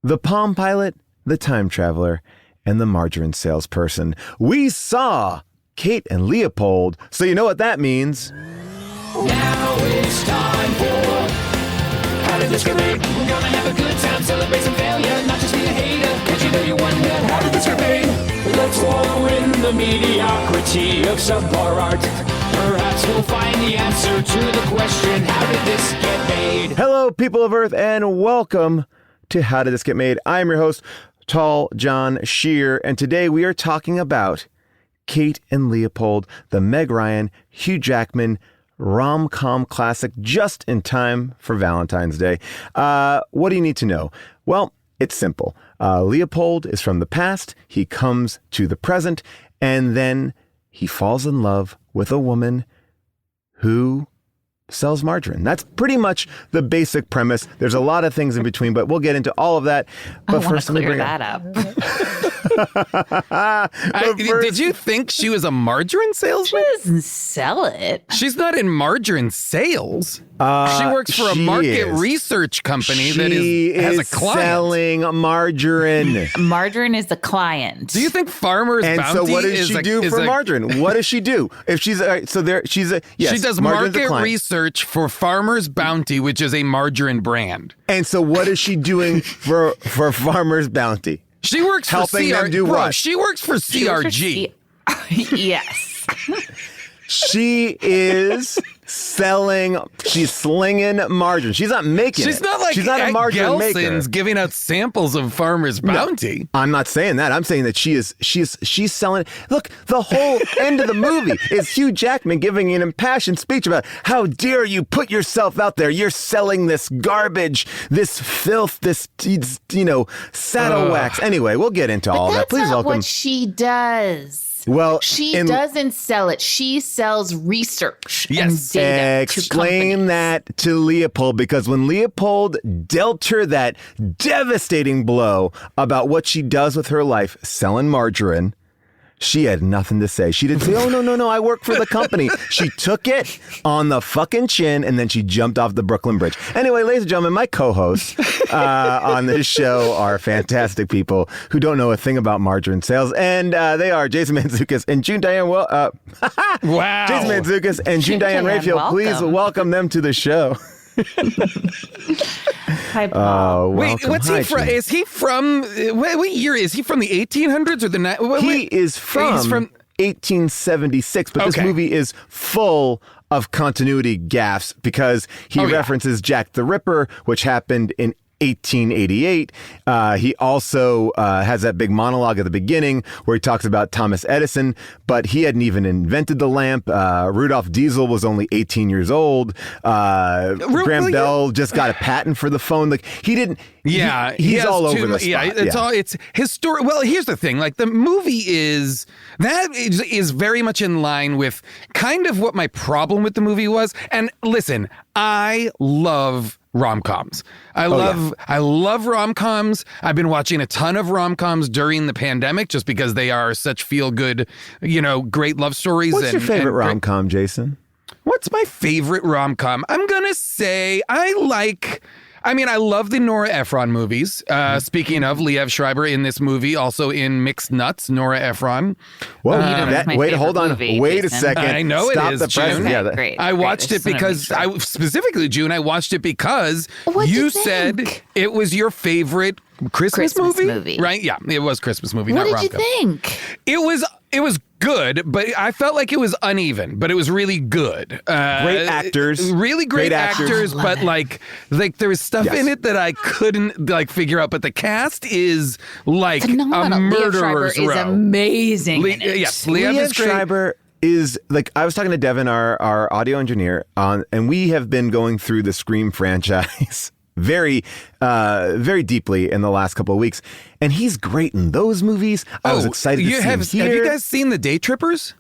the Palm Pilot, the Time Traveler, and the Margarine Salesperson. We saw Kate and Leopold, so you know what that means. Now it's time for How Did This Get Made? We're gonna have a good time, celebrate some failure, not just be a hater. Cause you know you wonder, how did this get made? Let's wallow in the mediocrity of subpar art. Perhaps we'll find the answer to the question, how did this get made? Hello, people of Earth, and welcome to How Did This Get Made? I'm your host, Tall John Shear, and today we are talking about Kate and Leopold, the Meg Ryan, Hugh Jackman rom-com classic just in time for Valentine's Day. What do you need to know? Well, it's simple. Leopold is from the past, he comes to the present, and then he falls in love with a woman who sells margarine. That's pretty much the basic premise. There's a lot of things in between, but we'll get into all of that. But first, let me clear that up. Did you think she was a margarine salesman? She doesn't sell it. She's not in margarine sales. She works for a market research company that has a client. Selling margarine. Margarine is the client. Do you think Farmer's Bounty and so what does she do for margarine? What does she do? If she's she does market research for Farmer's Bounty, which is a margarine brand. And so what is she doing for Farmer's Bounty? She works helping for them do what? She works for CRG. Yes. She is she's slinging margarine. She's not making She's it. not like she's not a margarine maker. Gelson's giving out samples of Farmer's Bounty. No, I'm not saying that. I'm saying that she's selling. Look, the whole end of the movie is Hugh Jackman giving an impassioned speech about how dare you put yourself out there. You're selling this garbage, this filth, this saddle wax. Anyway, we'll get into all that. Please that's not welcome. what she does. Well, she doesn't sell it. She sells research and data. Explain that to Leopold, because when Leopold dealt her that devastating blow about what she does with her life, selling margarine, she had nothing to say. She didn't say, oh, no, I work for the company. She took it on the fucking chin, and then she jumped off the Brooklyn Bridge. Anyway, ladies and gentlemen, my co-hosts on this show are fantastic people who don't know a thing about margarine sales, and they are Jason Mantzoukas and June Diane. Wow. Jason Mantzoukas and June Diane Rayfield. Please welcome them to the show. Hi, Paul. Wait, what's he from? Is he from? What year is he from? The 1800s or the? He is from 1876, but this movie is full of continuity gaffes because he references Jack the Ripper, which happened in 1888. He also has that big monologue at the beginning where he talks about Thomas Edison, but he hadn't even invented the lamp. Rudolph Diesel was only 18 years old. Graham Bell just got a patent for the phone. Like he didn't. Yeah, he's all over the spot. Yeah, it's historic. Well, here's the thing: like the movie is very much in line with kind of what my problem with the movie was. And listen, I love rom-coms. I love rom-coms. I've been watching a ton of rom-coms during the pandemic just because they are such feel-good, great love stories. What's your favorite rom-com, Jason? What's my favorite rom-com? I'm going to say I love the Nora Ephron movies. Speaking of, Liev Schreiber in this movie, also in Mixed Nuts, Nora Ephron. Well, hold on. Wait a second. I know Stop it is, the June. Okay, great. I watched it because, June, I watched it because you said it was your favorite Christmas movie. Right? Yeah, it was Christmas movie, what not rom-com. What did you think? It was good, but I felt like it was uneven, but it was really good. Great actors. Really great actors, but like there was stuff in it that I couldn't figure out, but the cast is like phenomenal. A murderer's Liev Schreiber row. is amazing. Yes, Liev is great. Schreiber is like, I was talking to Devin, our audio engineer, and we have been going through the Scream franchise very deeply in the last couple of weeks, and he's great in those movies. I was excited to see him here. Have you guys seen The Day Trippers?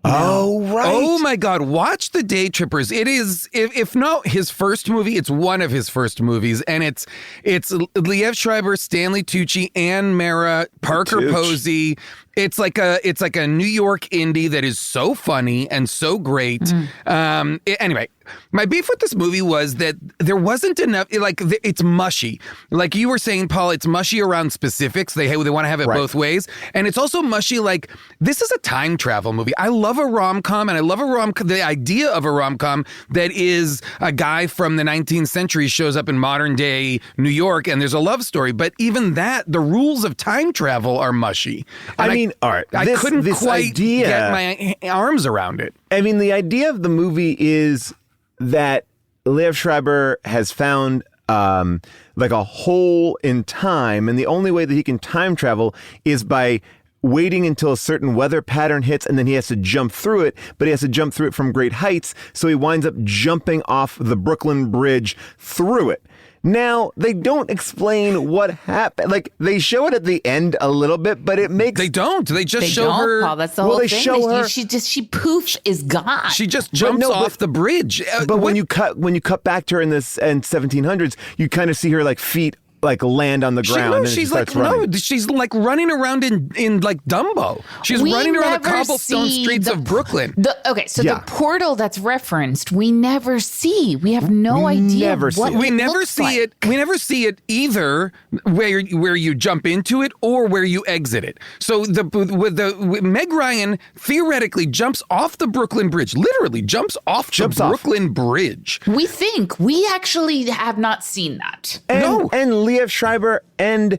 Oh, right. Oh, my God. Watch The Day Trippers. It is, if not his first movie, it's one of his first movies. And it's Liev Schreiber, Stanley Tucci, Anne Mara, Parker Posey, It's like a New York indie that is so funny and so great. Anyway, my beef with this movie was that there wasn't enough. It's mushy. Like you were saying, Paul, it's mushy around specifics. They want to have it both ways, and it's also mushy. Like this is a time travel movie. I love a rom-com, and I love the idea of a rom-com that is a guy from the 19th century shows up in modern day New York, and there's a love story. But even that, the rules of time travel are mushy. And all right. I couldn't quite get my arms around it. I mean, the idea of the movie is that Liev Schreiber has found like a hole in time, and the only way that he can time travel is by waiting until a certain weather pattern hits, and then he has to jump through it, but he has to jump through it from great heights, so he winds up jumping off the Brooklyn Bridge through it. Now, they don't explain what happened. Like, they show it at the end a little bit, but it makes... They don't. They just show her... Paul, that's the whole they thing. show her... She poof is gone. She just jumps off the bridge. But when you cut back to her in 1700s, you kind of see her like feet like land on the ground. And she's like she's like running around in like Dumbo. She's running around the cobblestone streets of Brooklyn. The portal that's referenced, we never see. We have no idea what we never see it. We never see it either where you jump into it or where you exit it. So Meg Ryan theoretically jumps off the Brooklyn Bridge. Literally jumps off the Brooklyn Bridge. We actually have not seen that. And Liev Schreiber and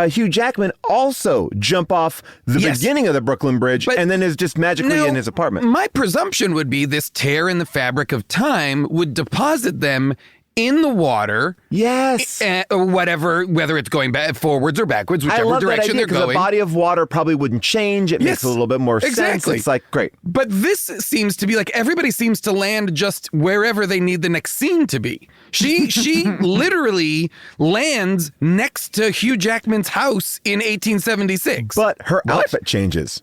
Hugh Jackman also jump off the beginning of the Brooklyn Bridge and then is just magically in his apartment. My presumption would be this tear in the fabric of time would deposit them in the water. Yes. Or whatever, whether it's going forwards or backwards, whichever direction they're going. The body of water probably wouldn't change. It makes a little bit more sense. It's like, great. But this seems to be like everybody seems to land just wherever they need the next scene to be. She literally lands next to Hugh Jackman's house in 1876. But her outfit changes.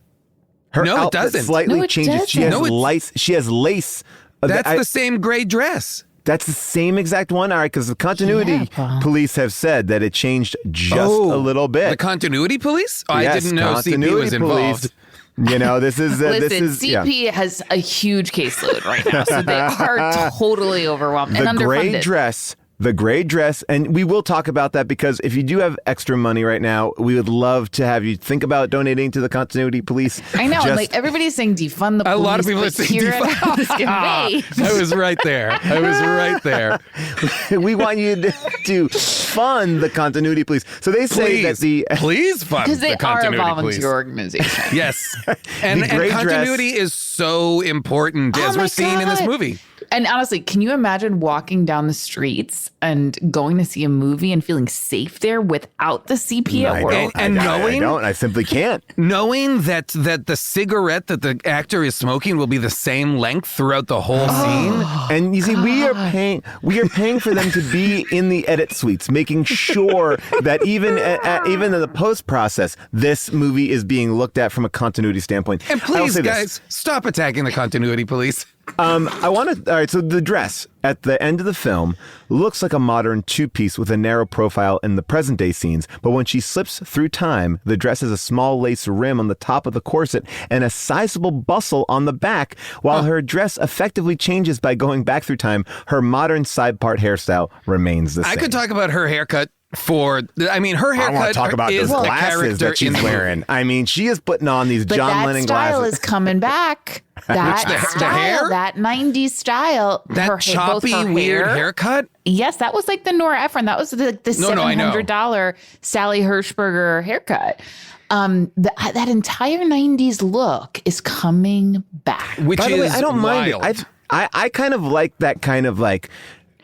Her outfit doesn't. Slightly changes. She has lace. She has lace. That's the same gray dress. That's the same exact one, all right, because the continuity police have said that it changed just a little bit. The continuity police? I didn't know CP was involved. You know, this is... Listen, CP has a huge caseload right now, so they are totally overwhelmed and underfunded. The gray dress, and we will talk about that because if you do have extra money right now, we would love to have you think about donating to the continuity police. I know, like everybody's saying defund the police. A lot of people are saying defund. I was right there. We want you to fund the continuity police. So they say please fund because they the continuity are a volunteer police. organization. Yes, and continuity is so important as we're seeing in this movie. And honestly, can you imagine walking down the streets and going to see a movie and feeling safe there without the CP at work? I simply can't. Knowing that the cigarette that the actor is smoking will be the same length throughout the whole scene. And you see, we are paying for them to be in the edit suites, making sure that even in the post process, this movie is being looked at from a continuity standpoint. And please, guys, stop attacking the continuity police. All right, so the dress at the end of the film looks like a modern two-piece with a narrow profile in the present-day scenes, but when she slips through time, the dress has a small lace rim on the top of the corset and a sizable bustle on the back. While her dress effectively changes by going back through time, her modern side part hairstyle remains the same. I could talk about her haircut. Her haircut I want to talk about is those the glasses character that she's wearing. I mean, she is putting on these John Lennon style glasses. is coming back. That the hair? that 90s style. That choppy, weird haircut? Yes, that was like the Nora Ephron. That was the $700 Sally Hershberger haircut. That entire 90s look is coming back. Which By the way, is I don't wild. mind it. I kind of like that kind of like...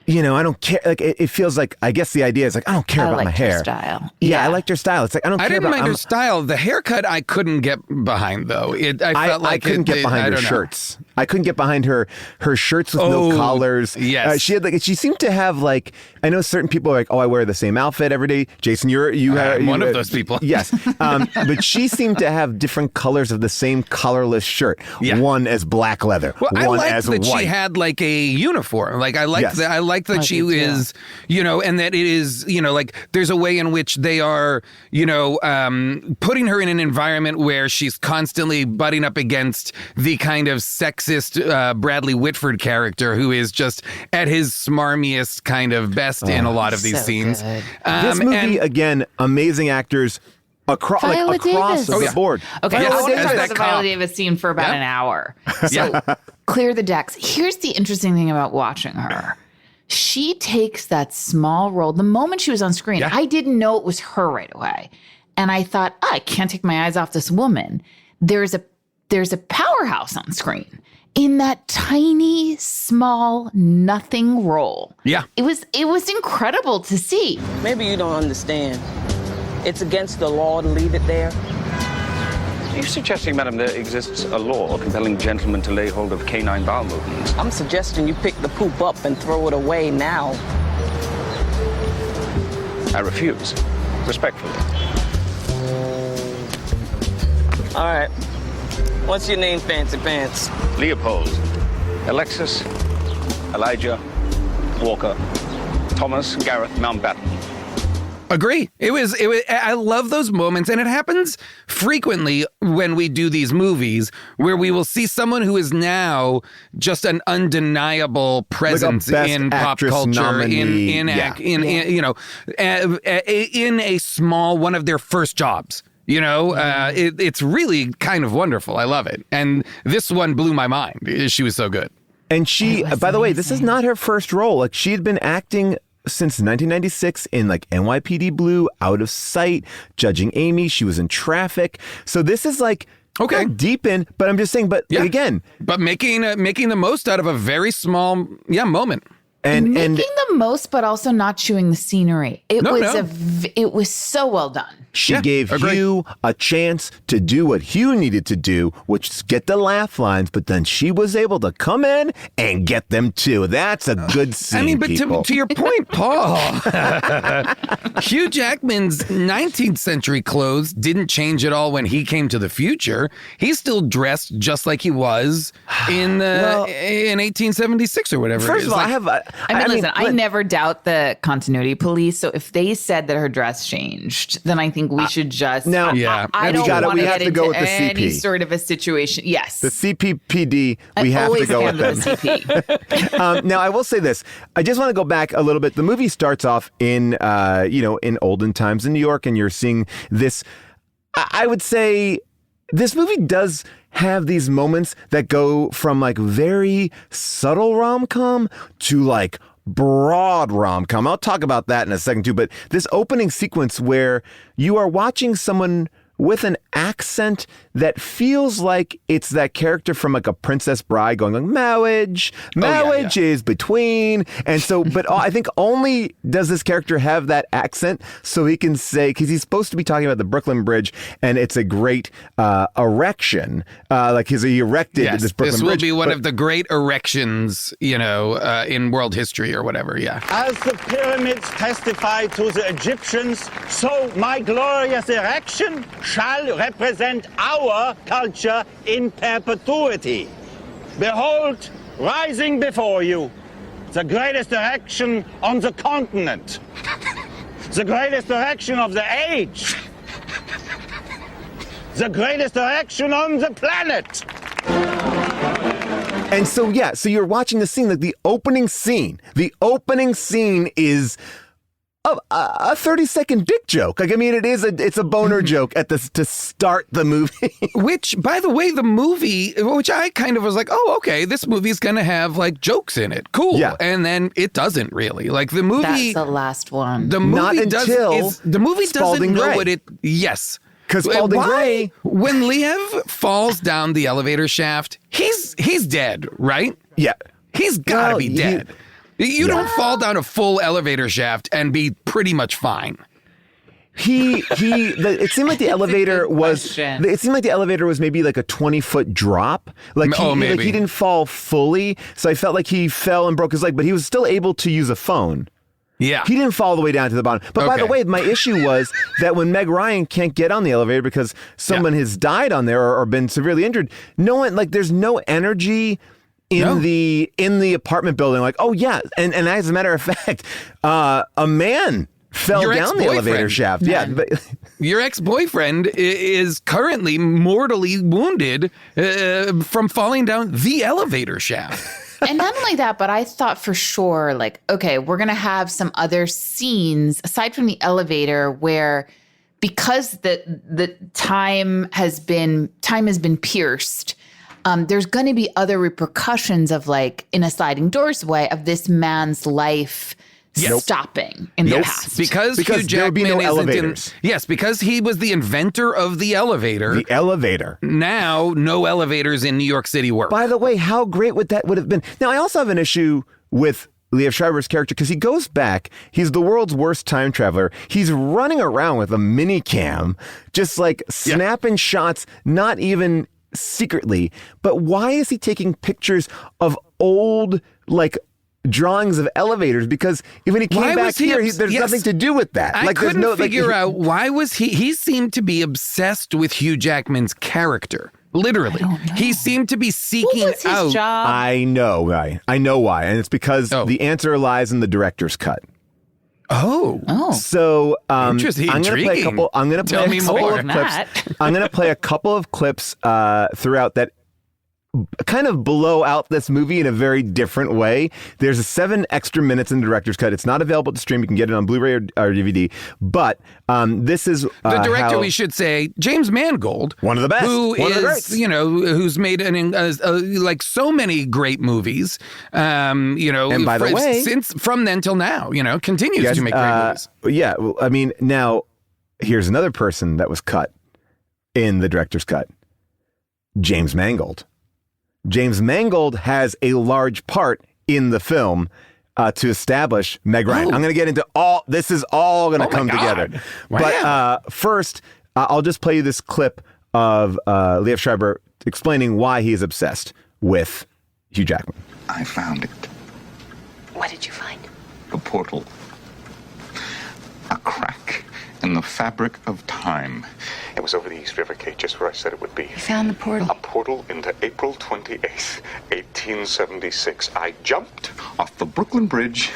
You know, I don't care. Like, it feels like, I guess the idea is like, I don't care about my hair. Her style. Yeah, I liked her style. It's like, I don't care about... I didn't mind her style. The haircut I couldn't get behind, though. I felt like I couldn't get behind her shirts. I couldn't get behind her shirts with no collars. Yes. She seemed to have like, I know certain people are like, I wear the same outfit every day. Jason, I'm one of those people. Yes. But she seemed to have different colors of the same collarless shirt. Yeah. One as black leather, well, one I liked as that white. She had like a uniform. Like I liked that. I liked that she is, and that it is, like there's a way in which they are, putting her in an environment where she's constantly butting up against the kind of sexist Bradley Whitford character who is just at his smarmiest kind of best in a lot of these scenes. This movie, again, amazing actors across the board. Okay, Yes, I want to as talk that about the cop. Viola Davis scene for about an hour. So clear the decks. Here's the interesting thing about watching her. She takes that small role. The moment she was on screen, I didn't know it was her right away. And I thought, I can't take my eyes off this woman. There's a powerhouse on screen in that tiny, small, nothing role. Yeah. It was incredible to see. Maybe you don't understand. It's against the law to leave it there. Are you suggesting, madam, there exists a law compelling gentlemen to lay hold of canine bowel movements? I'm suggesting you pick the poop up and throw it away now. I refuse. Respectfully. All right. What's your name, Fancy Pants? Leopold. Alexis. Elijah. Walker. Thomas. Gareth. Mountbatten. Agree. It was. I love those moments, and it happens frequently when we do these movies, where we will see someone who is now just an undeniable presence Like in pop culture, nominee. in a small one of their first jobs. It's really kind of wonderful. I love it, and this one blew my mind. She was so good. And she, by the way, this is not her first role. Like, she had been acting since 1996 in like NYPD Blue, Out of Sight, Judging Amy. She was in Traffic. So this is like not deep in, but I'm just saying. But again, but making the most out of a very small moment. And making the most, but also not chewing the scenery. It was so well done. She gave Hugh a chance to do what Hugh needed to do, which is get the laugh lines, but then she was able to come in and get them too. That's a good scene, I mean, but people. to your point, Paul, Hugh Jackman's 19th century clothes didn't change at all when he came to the future. He's still dressed just like he was in 1876 or whatever. First of all, I never doubt the continuity police. So if they said that her dress changed, then I think we should just. Now, I don't want to get into any CP. sort of a situation. Yes, the CPPD. We have to go with them. CP. Now, I will say this. I just want to go back a little bit. The movie starts off in olden times in New York, and you're seeing this. I would say this movie does have these moments that go from like very subtle rom-com to like broad rom-com. I'll talk about that in a second too, but this opening sequence where you are watching someone with an accent that feels like it's that character from like a Princess Bride going like, marriage is between. And so, but I think only does this character have that accent so he can say, because he's supposed to be talking about the Brooklyn Bridge and it's a great erection. Like he erected this Brooklyn Bridge. This will be one of the great erections, in world history or whatever. Yeah. As the pyramids testify to the Egyptians, so my glorious erection shall represent our culture in perpetuity. Behold, rising before you, the greatest erection on the continent, the greatest erection of the age, the greatest erection on the planet. And so, so you're watching the scene, like the opening scene. The opening scene is a 30-second dick joke. Like, I mean, it's a boner joke to start the movie. Which, by the way, the movie, which I kind of was like, oh, okay, this movie's going to have like jokes in it. Cool. Yeah. And then it doesn't really. Like the movie. That's the last one. The movie Not until the movie Spalding doesn't know Gray. what it. Yes. Because Spalding Gray. When Liev falls down the elevator shaft, he's dead, right? Yeah. He's got to be dead. You don't fall down a full elevator shaft and be pretty much fine. It seemed like the elevator was. question. It seemed like the elevator was maybe like a 20-foot drop. Like maybe. he didn't fall fully, so I felt like he fell and broke his leg, but he was still able to use a phone. Yeah. He didn't fall all the way down to the bottom. But by the way, my issue was that when Meg Ryan can't get on the elevator because someone has died on there or been severely injured, there's no energy in the apartment building. Like, oh yeah, and as a matter of fact, a man fell down the elevator shaft. Yeah, but your ex-boyfriend is currently mortally wounded from falling down the elevator shaft. And not only that, but I thought for sure, like, okay, we're going to have some other scenes aside from the elevator where, because the time has been pierced, there's going to be other repercussions of, like, in a sliding doors way, of this man's life stopping in the past. Because Hugh there would be no Jackman elevators. Yes, because he was the inventor of the elevator. The elevator. Now, no elevators in New York City work. By the way, how great would have been? Now, I also have an issue with Liev Schreiber's character because he goes back. He's the world's worst time traveler. He's running around with a mini cam, just like snapping shots, not even secretly. But why is he taking pictures of old, like, drawings of elevators? Because when he came back here, there's nothing to do with that. I couldn't figure out why was he seemed to be obsessed with Hugh Jackman's character. Literally, he seemed to be seeking What was his out. job? I know why, and it's because the answer lies in the director's cut. Oh. So Interesting. I'm going to play a couple. I'm going to play Tell me a couple more. of clips. I'm going to play a couple of clips throughout that kind of blow out this movie in a very different way. There's 7 extra minutes in the director's cut. It's not available to stream. You can get it on Blu-ray or DVD. But this is the director, we should say, James Mangold, one of the best, who one of the is, greats. who's made like so many great movies. And by the way, since from then till now, continues to make great movies. Yeah, well, I mean, now here's another person that was cut in the director's cut: James Mangold. James Mangold has a large part in the film to establish Meg Ryan. I'm going to get into all. This is all going to come together. Wow. But first, I'll just play you this clip of Liev Schreiber explaining why he is obsessed with Hugh Jackman. I found it. What did you find? A portal. A crack in the fabric of time. It was over the East River, Kate, just where I said it would be. You found the portal? A portal into April 28th, 1876. I jumped off the Brooklyn Bridge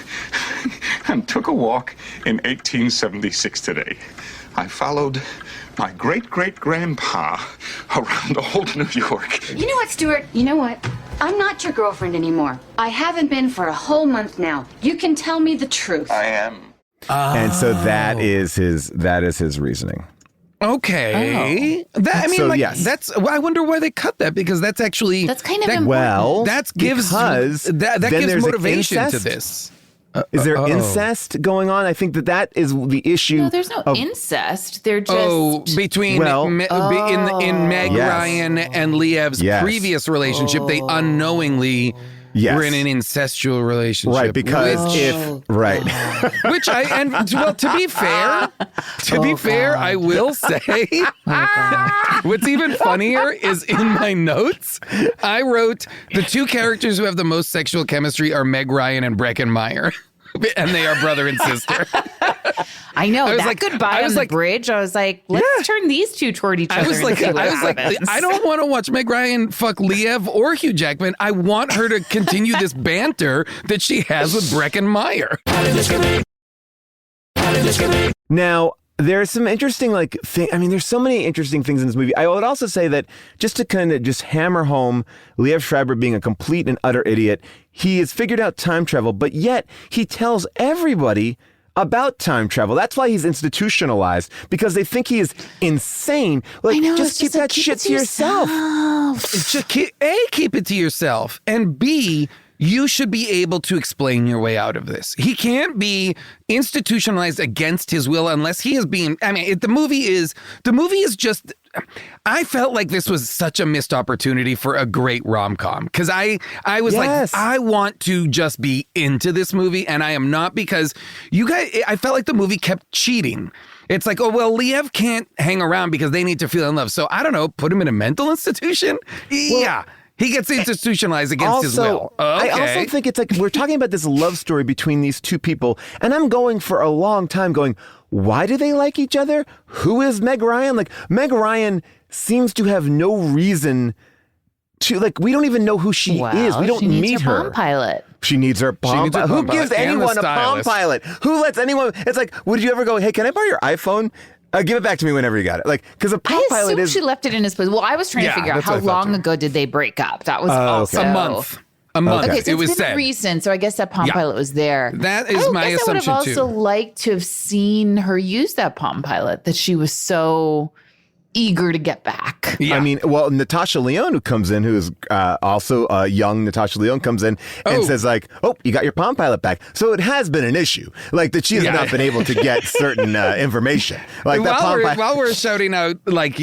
and took a walk in 1876 today. I followed my great-great-grandpa around old New York. You know what, Stuart? You know what? I'm not your girlfriend anymore. I haven't been for a whole month now. You can tell me the truth. I am. And so that is his reasoning. Okay. Yes. I wonder why they cut that, because that's kind of important. Well, that gives then gives there's motivation to incest. this. Is there incest going on? I think that is the issue. No, there's no incest. They're just between in Meg Ryan and Liev's previous relationship, they unknowingly were in an incestual relationship. Right, because which to be fair, I will say, what's even funnier is in my notes, I wrote the 2 characters who have the most sexual chemistry are Meg Ryan and Breckin Meyer. And they are brother and sister. I know that goodbye on the bridge. I was like, let's turn these 2 toward each other. I don't want to watch Meg Ryan fuck Liev or Hugh Jackman. I want her to continue this banter that she has with Breckin Meyer. Now, there's some interesting there's so many interesting things in this movie. I would also say that just to kind of just hammer home Liev Schreiber being a complete and utter idiot, he has figured out time travel, but yet he tells everybody about time travel. That's why he's institutionalized, because they think he is insane. Like, just keep that shit to yourself. Just keep it to yourself, and B, you should be able to explain your way out of this. He can't be institutionalized against his will unless he is being. I mean, the movie is just. I felt like this was such a missed opportunity for a great rom-com, because I was like, I want to just be into this movie, and I am not, because you guys. I felt like the movie kept cheating. It's like, oh, well, Liev can't hang around because they need to feel in love. So I don't know, put him in a mental institution? Yeah. He gets institutionalized against his will. Okay. I also think it's like we're talking about this love story between these two people, and I'm going for a long time going, why do they like each other? Who is Meg Ryan? Like, Meg Ryan seems to have no reason to, like, we don't even know who she is. We don't meet her. Palm Pilot. She needs her palm pilot. Who gives anyone a palm pilot? Who lets anyone? It's like, would you ever go, hey, can I borrow your iPhone? Give it back to me whenever you got it. Like, because a palm pilot is. She left it in his place. Well, I was trying to figure out how long ago did they break up. That was also a month. A month. Okay, so it was it's been said. recent, so I guess that palm pilot was there. That is my assumption too. I would have also liked to have seen her use that palm pilot. That she was so eager to get back. Yeah. I mean, well, Natasha Lyonne, who comes in, who is also a young Natasha Lyonne, comes in and says like, oh, you got your palm pilot back. So it has been an issue, like that she has not been able to get certain information. Like while we're shouting out like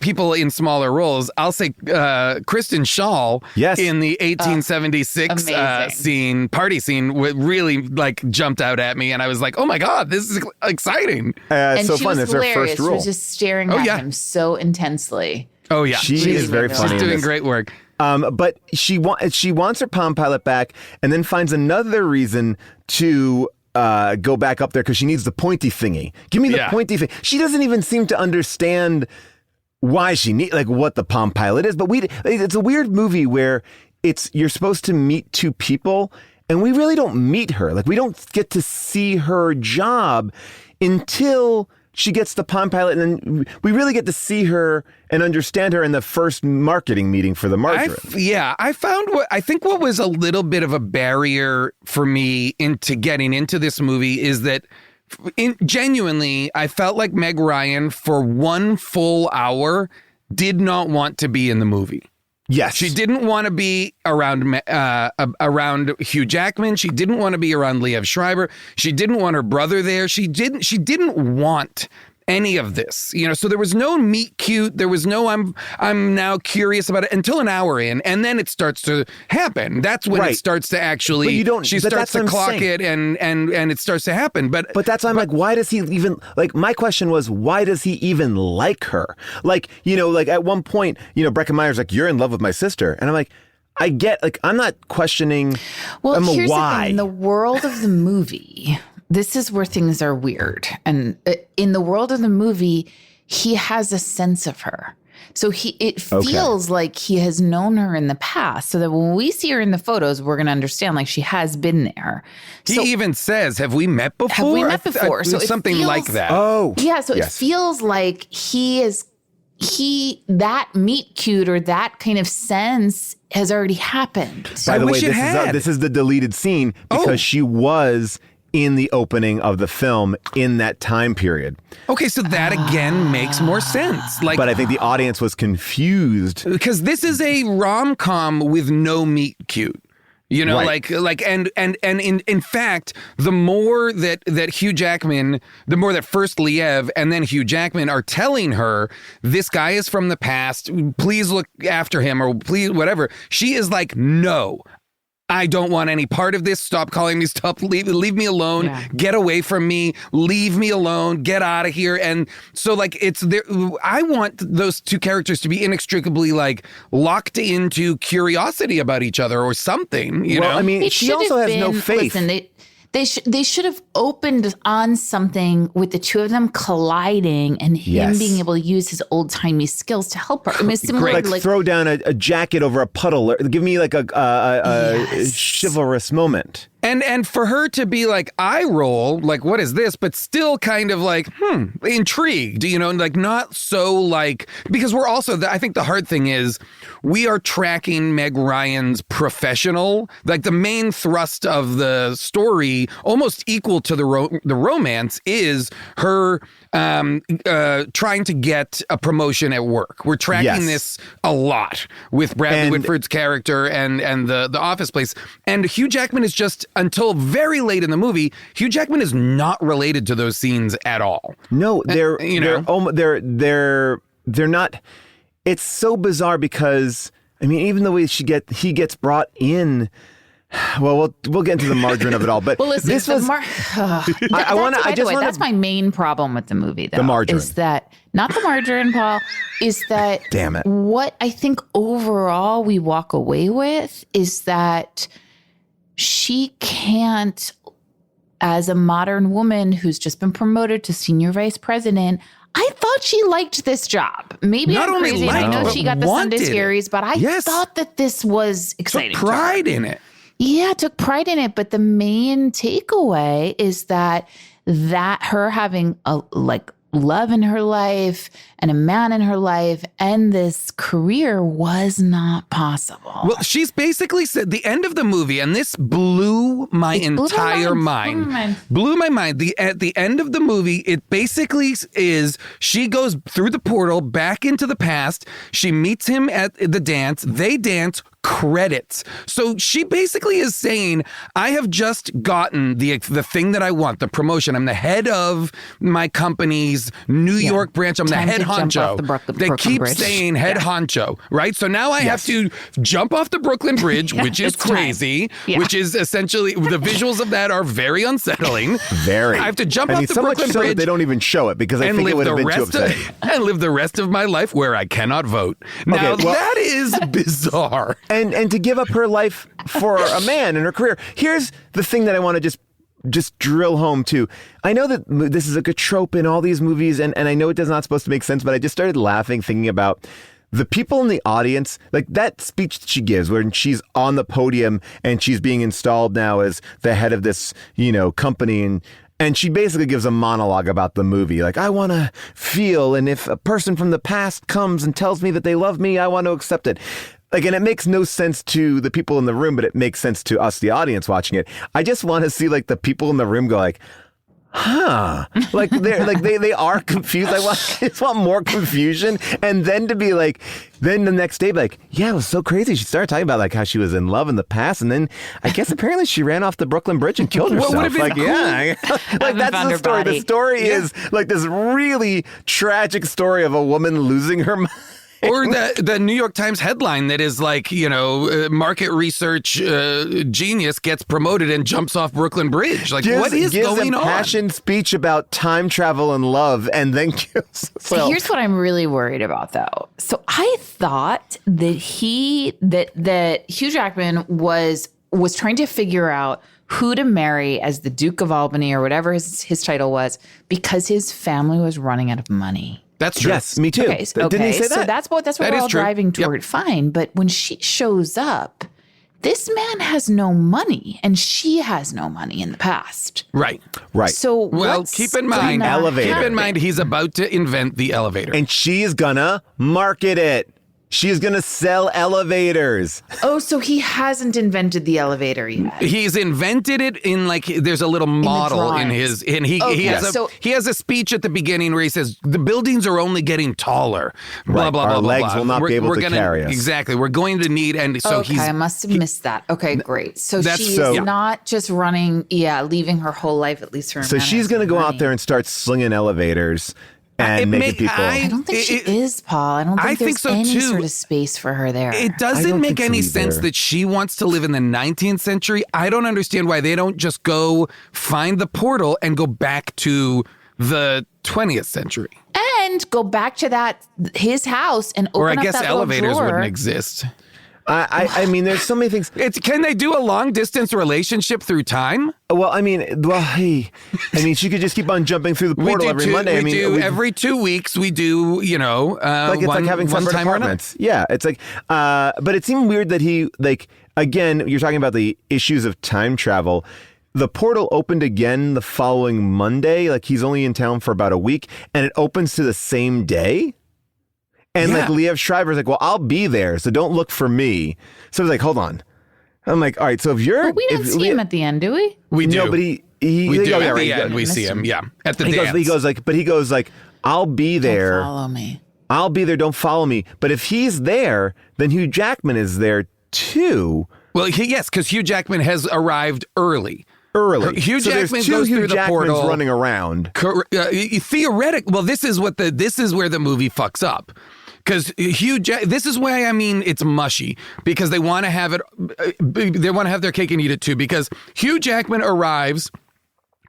people in smaller roles, I'll say Kristen Schaal in the 1876 party scene really like jumped out at me, and I was like, oh my God, this is exciting. And so she fun. was That's her hilarious. first role. She was just staring at him so intensely. Oh yeah, she is very funny. She's doing great work. But she wants her palm pilot back, and then finds another reason to go back up there because she needs the pointy thingy. Give me the pointy thing. She doesn't even seem to understand why she what the palm pilot is. But it's a weird movie where you're supposed to meet two people, and we really don't meet her. Like, we don't get to see her job until she gets the palm pilot, and then we really get to see her and understand her in the first marketing meeting for the margarine. I found I think what was a little bit of a barrier for me into getting into this movie is that genuinely, I felt like Meg Ryan for one full hour did not want to be in the movie. Yes. She didn't want to be around Hugh Jackman. She didn't want to be around Liev Schreiber. She didn't want her brother there. She didn't want any of this, so there was no meet cute. There was no I'm now curious about it until an hour in, and then it starts to happen. That's when it starts to actually. But you don't. She starts to clock it, and it starts to happen. But that's why I'm like, why does he even like? My question was, why does he even like her? Like, like at one point, Breckin Meyer's like, you're in love with my sister, and I'm like, I get, like, I'm not questioning. Well, here's why. The thing. In the world of the movie, this is where things are weird. And in the world of the movie, he has a sense of her. So it feels like he has known her in the past, so that when we see her in the photos, we're going to understand like she has been there. He even says, have we met before? Have we met before? So something like that. Oh. Yeah, so it feels like that meet cute or that kind of sense has already happened. By the way, this is the deleted scene because she was in the opening of the film in that time period. Okay, so that again makes more sense. But I think the audience was confused because this is a rom-com with no meet cute. And in fact, the more that Hugh Jackman, the more that first Liev and then Hugh Jackman are telling her, this guy is from the past, please look after him, or please, whatever. She is like, no, I don't want any part of this. Stop calling me. Stop. Leave me alone. Yeah. Get away from me. Leave me alone. Get out of here. And so like it's there. I want those two characters to be inextricably like locked into curiosity about each other or something. You know? I mean, she also has no faith. Listen, they should have opened on something with the two of them colliding and him being able to use his old timey skills to help her. I mean, similar like throw down a jacket over a puddle, or give me like a chivalrous moment. And for her to be like, eye roll, like, what is this? But still kind of like, intrigued, like not so like, because we're also, I think the hard thing is we are tracking Meg Ryan's professional, like the main thrust of the story, almost equal to the romance, is her trying to get a promotion at work. We're tracking this a lot with Bradley Whitford's character and the office place. And Hugh Jackman is just, until very late in the movie, Hugh Jackman is not related to those scenes at all. No, they're not. It's so bizarre because, I mean, even the way he gets brought in, Well, we'll get into the margarine of it all, but well, listen, this was. That's my main problem with the movie, though. The margarine is that not the margarine, Paul? Is that damn it? What I think overall we walk away with is that she can't, as a modern woman who's just been promoted to senior vice president. I thought she liked this job. Maybe I'm crazy, and I know she got the Sunday scaries, but I thought that this was exciting. Took pride in it. Yeah, took pride in it. But the main takeaway is that her having a love in her life and a man in her life and this career was not possible. Well, she's basically said the end of the movie, and this blew my entire mind. Blew my mind. At the end of the movie, it basically is she goes through the portal back into the past. She meets him at the dance. They dance. Credits. So she basically is saying, I have just gotten the thing that I want, the promotion. I'm the head of my company's New York branch. I'm the head honcho. They keep saying head honcho, right? So now I have to jump off the Brooklyn Bridge, which is crazy, which is essentially, the visuals of that are very unsettling. Very. I have to jump off the Brooklyn Bridge. They don't even show it because I think it would have been too upsetting. And live the rest of my life where I cannot vote. Now, that is bizarre. And to give up her life for a man and her career. Here's the thing that I want to just drill home to. I know that this is like a trope in all these movies, and I know it does not supposed to make sense, but I just started laughing thinking about the people in the audience, like that speech that she gives when she's on the podium and she's being installed now as the head of this, company, and she basically gives a monologue about the movie. Like, I want to feel, and if a person from the past comes and tells me that they love me, I want to accept it. Like, and it makes no sense to the people in the room, but it makes sense to us, the audience watching it. I just want to see like the people in the room go like, huh? Like they are confused. I just want more confusion. And then to be like, then the next day, like, yeah, it was so crazy. She started talking about like how she was in love in the past, and then I guess apparently she ran off the Brooklyn Bridge and killed herself. What would have been cool? Yeah, like that's the story. The story is like this really tragic story of a woman losing her mind. Or the New York Times headline that is like, market research genius gets promoted and jumps off Brooklyn Bridge. Like, what is going on? Passion speech about time travel and love, and then kills himself. Here's what I'm really worried about, though. So I thought that that Hugh Jackman was trying to figure out who to marry as the Duke of Albany or whatever his title was, because his family was running out of money. That's true. Yes, me too. Okay, Didn't he say that? So that's what we're all driving toward. Yep. Fine. But when she shows up, this man has no money and she has no money in the past. Right. So keep in mind he's about to invent the elevator. And she's gonna market it. She's going to sell elevators. Oh, so he hasn't invented the elevator yet. He's invented it in there's a little model in his, and he has a speech at the beginning where he says, the buildings are only getting taller. Blah, blah, Our blah, legs blah. will not be able to carry us. Exactly. We're going to need, and so I must have missed that. Okay, great. So she's not just running, leaving her whole life, at least for a So she's going to go out there and start slinging elevators. And making people. I don't think she is, Paul. I don't think there's so any too. Sort of space for her there. It doesn't make any sense that she wants to live in the 19th century. I don't understand why they don't just go find the portal and go back to the 20th century. And go back to his house and open up that little drawer. Or I guess elevators wouldn't exist. I mean, there's so many things. Can they do a long distance relationship through time? Well, she could just keep on jumping through the portal every Monday. Every 2 weeks we do, like it's like having separate apartments. Yeah, it's like, but it seemed weird that he again, you're talking about the issues of time travel. The portal opened again the following Monday. Like he's only in town for about a week, and it opens to the same day. And Liev Schreiber's like, well, I'll be there, so don't look for me. So I was like, hold on. I'm like, all right, so if you're... But we don't see him at the end, do we? We do. No, but we do at the end, we see him, at the dance. He goes like, I'll be there. Don't follow me. I'll be there, don't follow me. But if he's there, then Hugh Jackman is there too. Well, yes, because Hugh Jackman has arrived early. Hugh Jackman goes through the portal, running around. Theoretically, well, this is where the movie fucks up. Because this is why, I mean, it's mushy, because they want to have it, they want to have their cake and eat it too, because Hugh Jackman arrives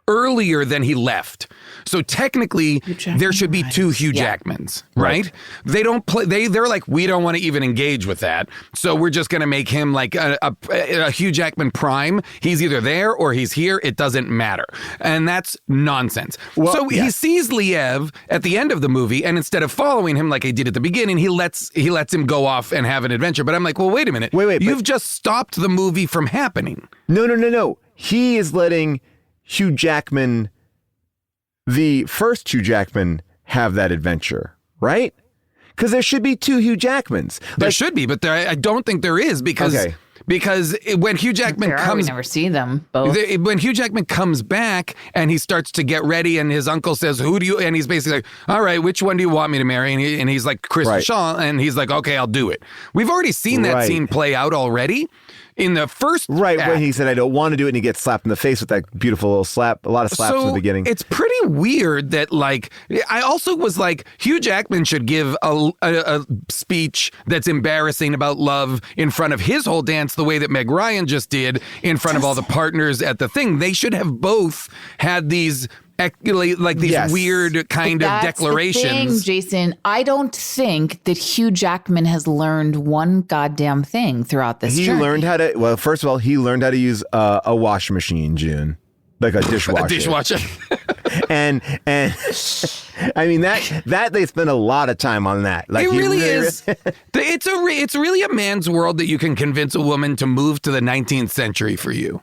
earlier than he left. So technically, there should be two Hugh Jackmans, right? They don't play. They're like, we don't want to even engage with that. So we're just going to make him like a Hugh Jackman prime. He's either there or he's here. It doesn't matter. And that's nonsense. Well, so he sees Liev at the end of the movie, and instead of following him like he did at the beginning, he lets him go off and have an adventure. But I'm like, well, wait a minute. Wait. You've just stopped the movie from happening. No. He is letting Hugh Jackman, the first Hugh Jackman, have that adventure, right? Because there should be two Hugh Jackmans. There should be, but I don't think there is, because when Hugh Jackman comes, we never see them both. When Hugh Jackman comes back and he starts to get ready, and his uncle says, "Who do you?" and he's basically like, "All right, which one do you want me to marry?" and he's like, "Chris Shaw," and he's like, "Okay, I'll do it." We've already seen that scene play out already. In the first act, when he said, "I don't want to do it," and he gets slapped in the face with that beautiful little slap, a lot of slaps in the beginning. It's pretty weird that, like, I also was like, Hugh Jackman should give a speech that's embarrassing about love in front of his whole dance, the way that Meg Ryan just did in front of all the partners at the thing. They should have both had these weird kind of declarations. The thing, Jason, I don't think that Hugh Jackman has learned one goddamn thing throughout this journey. He learned how to, well, first of all, he learned how to use a washing machine, June. Like a dishwasher. A dishwasher. and I mean, that they spend a lot of time on that. Like, it really is. It's really a man's world that you can convince a woman to move to the 19th century for you.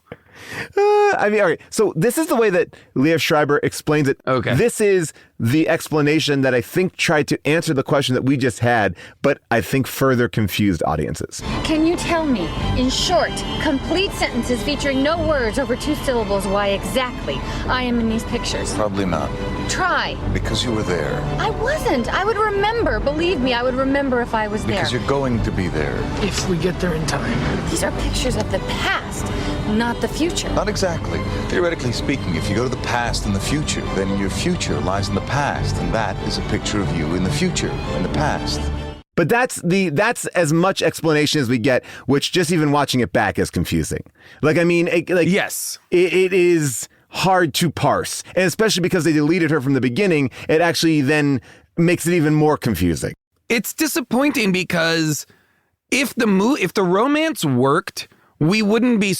I mean, all right. So this is the way that Liev Schreiber explains it. Okay. This is the explanation that I think tried to answer the question that we just had, but I think further confused audiences. Can you tell me, in short, complete sentences featuring no words over 2 syllables, why exactly I am in these pictures? Probably not. Try. Because you were there. I wasn't. I would remember. Believe me, I would remember if I was there. Because you're going to be there. If we get there in time. These are pictures of the past, not the future. Not exactly. Theoretically speaking, if you go to the past and the future, then your future lies in the past, and that is a picture of you in the future, in the past. But that's as much explanation as we get, which just even watching it back is confusing. Like, I mean, yes, it is hard to parse, and especially because they deleted her from the beginning, it actually then makes it even more confusing. It's disappointing because if the romance worked, we wouldn't be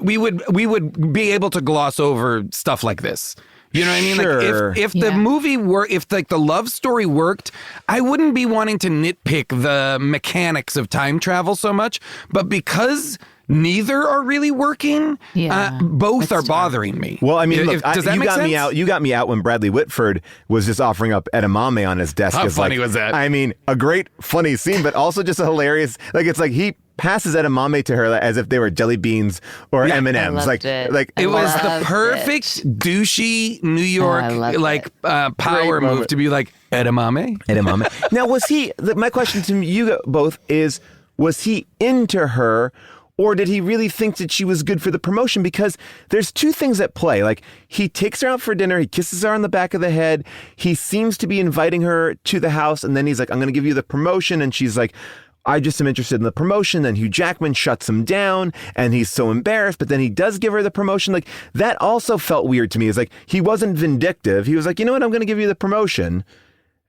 we would be able to gloss over stuff like this. You know what I mean? Sure. Like if the movie if like the love story worked, I wouldn't be wanting to nitpick the mechanics of time travel so much. But because neither are really working, both are bothering me. Well, I mean, look, does that make sense? You got me out when Bradley Whitford was just offering up edamame on his desk. How funny was that? I mean, a great funny scene, but also just a hilarious. Like, it's like he passes edamame to her as if they were jelly beans or M&Ms. It was the perfect douchey New York power move to be like, edamame. Now, was he? My question to you both is: was he into her? Or did he really think that she was good for the promotion? Because there's two things at play. Like, he takes her out for dinner. He kisses her on the back of the head. He seems to be inviting her to the house. And then he's like, I'm going to give you the promotion. And she's like, I just am interested in the promotion. Then Hugh Jackman shuts him down and he's so embarrassed. But then he does give her the promotion. Like, that also felt weird to me. It's like, he wasn't vindictive. He was like, you know what? I'm going to give you the promotion.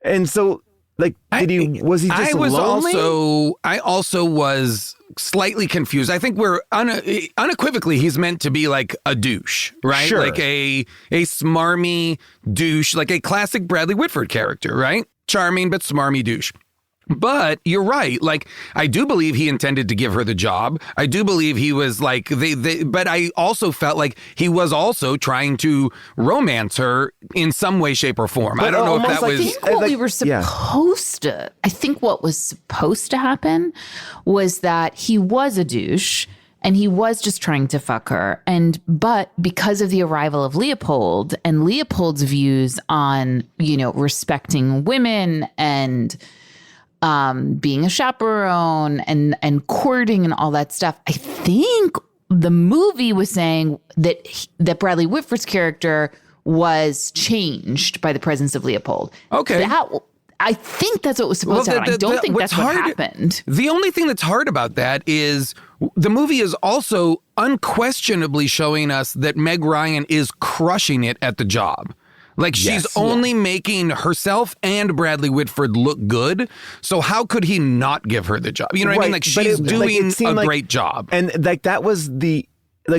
And so, like, was he just lonely? I also was slightly confused. I think we're unequivocally, he's meant to be like a douche, right? Sure. Like a smarmy douche, like a classic Bradley Whitford character, right? Charming, but smarmy douche. But you're right. Like, I do believe he intended to give her the job. I do believe he was like, but I also felt like he was also trying to romance her in some way, shape, or form. But I don't know if that was. I think what we were supposed to, I think what was supposed to happen was that he was a douche and he was just trying to fuck her. But because of the arrival of Leopold and Leopold's views on, respecting women and being a chaperone and courting and all that stuff, I think the movie was saying that Bradley Whitford's character was changed by the presence of Leopold. Okay. I think that's what was supposed to happen. I don't think that's what happened. The only thing that's hard about that is the movie is also unquestionably showing us that Meg Ryan is crushing it at the job. Like, she's only making herself and Bradley Whitford look good. So how could he not give her the job? You know what I mean? Like, she's doing a great job. And like, that was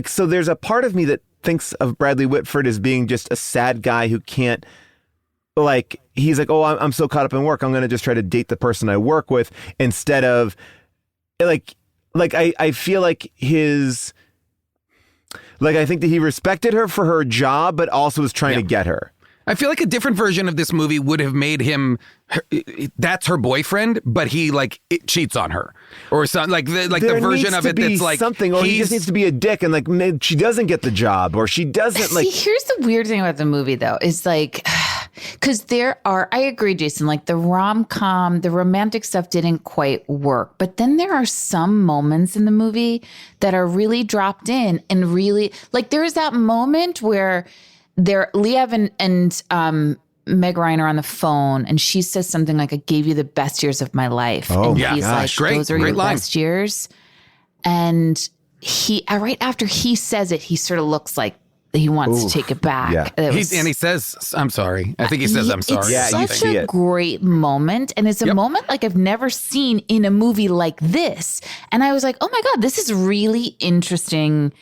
so there's a part of me that thinks of Bradley Whitford as being just a sad guy who can't, like, he's like, oh, I'm so caught up in work, I'm going to just try to date the person I work with, instead of like I feel like his, like, I think that he respected her for her job, but also was trying to get her. I feel like a different version of this movie would have made him, that's her boyfriend, but he cheats on her or something, like the version of it that's like something, or he just needs to be a dick, and like she doesn't get the job, or she doesn't like. See, here's the weird thing about the movie though, is like, because I agree, Jason, like the rom-com, the romantic stuff didn't quite work, but then there are some moments in the movie that are really dropped in, and really, like, there is that moment where Liev and Meg Ryan are on the phone, and she says something like, I gave you the best years of my life. Oh, and yeah. He's like, those are your best years. And he, right after he says it, he sort of looks like he wants to take it back. Yeah. And he says, I'm sorry. I think he says, I'm sorry. It's such a great moment. And it's a moment like I've never seen in a movie like this. And I was like, oh my God, this is really interesting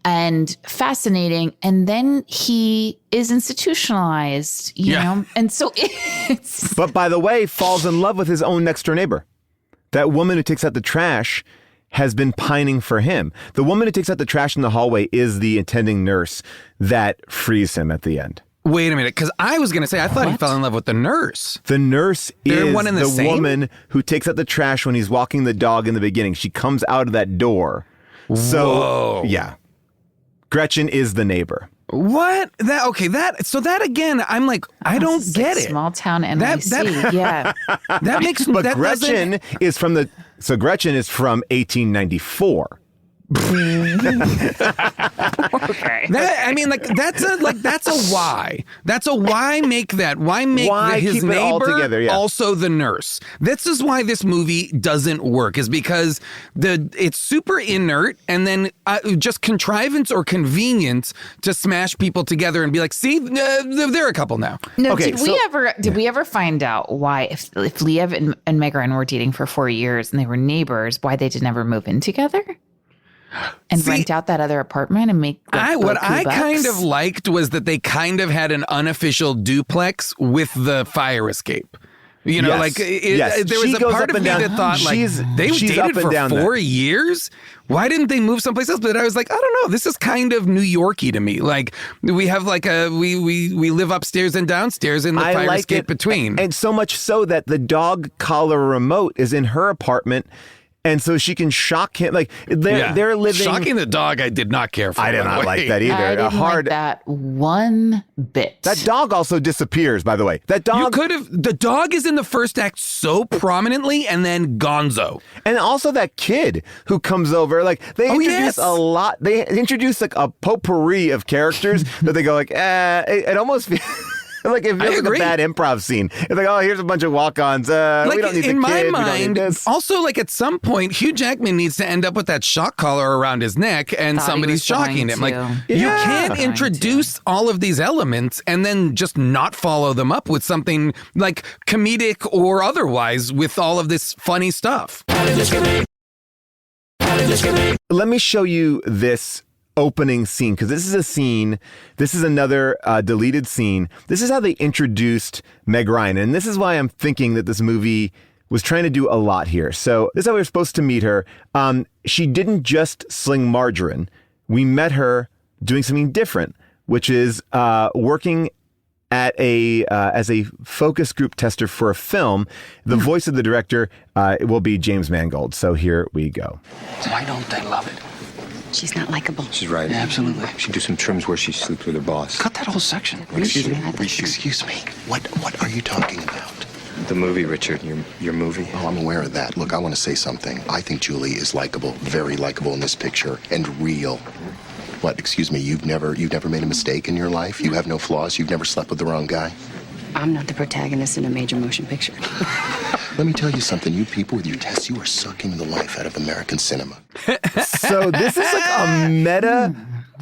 and fascinating. And then he is institutionalized, you know? And so it's... But by the way, falls in love with his own next door neighbor. That woman who takes out the trash has been pining for him. The woman who takes out the trash in the hallway is the attending nurse that frees him at the end. Wait a minute, because I was going to say, I thought he fell in love with the nurse. The nurse is the woman who takes out the trash when he's walking the dog in the beginning. She comes out of that door. So, yeah. Gretchen is the neighbor. What? So that again, I'm like, I don't get it. Small town NYC, yeah. That makes... But Gretchen is from 1894. Okay. That's a why. That's a why make that. Why make his neighbor all together, also the nurse? This is why this movie doesn't work, is because it's super inert, and then just contrivance or convenience to smash people together and be like, see, they're a couple now. No, okay, did we ever find out why, if Liev and Meg Ryan were dating for 4 years and they were neighbors, why they didn't ever move in together? And rent out that other apartment and make what I kind of liked was that they kind of had an unofficial duplex with the fire escape. You know, there was a part of me that thought, like, they dated for 4 years? Why didn't they move someplace else? But I was like, I don't know. This is kind of New York-y to me. Like, we have like we live upstairs and downstairs in the fire escape between. And so much so that the dog collar remote is in her apartment. And so she can shock him. Like, they're living... Shocking the dog, I did not care for. I did not like that either. I didn't like that one bit. That dog also disappears, by the way. That dog... You could have... The dog is in the first act so prominently, and then gonzo. And also that kid who comes over. Like, they introduce a lot... They introduce, like, a potpourri of characters that they go, like, it almost feels... Like, it feels like a bad improv scene. It's like, oh, here's a bunch of walk-ons. We don't need the kid. In my mind, also, like, at some point, Hugh Jackman needs to end up with that shock collar around his neck, and somebody's shocking him. Like, you can't introduce all of these elements and then just not follow them up with something like comedic or otherwise with all of this funny stuff. Let me show you this opening scene, because this is another deleted scene. This is how they introduced Meg Ryan, and this is why I'm thinking that this movie was trying to do a lot here. So this is how we were supposed to meet her. She didn't just sling margarine. We met her doing something different, which is working at as a focus group tester for a film. The voice of the director will be James Mangold. So here we go. Why don't they love it? She's not likable. She's right. Yeah, absolutely. She do some trims where she sleeps with her boss. Cut that whole section. Excuse me? Excuse me. What are you talking about? The movie, Richard. Your movie. Oh, I'm aware of that. Look, I want to say something. I think Julie is likable, very likable in this picture, and real. What, excuse me, you've never made a mistake in your life? You have no flaws? You've never slept with the wrong guy? I'm not the protagonist in a major motion picture. Let me tell you something, you people with your tests, you are sucking the life out of American cinema. So this is like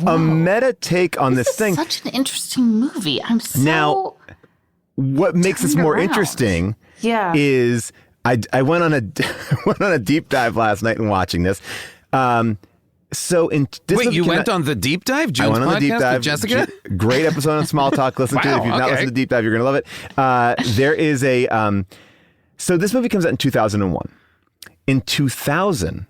a meta take on this thing. Such an interesting movie. I'm so now. What makes this more interesting is I went on a deep dive last night in watching this. So in this wait, you went on the deep dive? June's I went on the deep dive. With Jessica? Great episode on Small Talk. Listen to it. If you've not listened to the deep dive, you're gonna love it. There is a so this movie comes out in 2001. In 2000,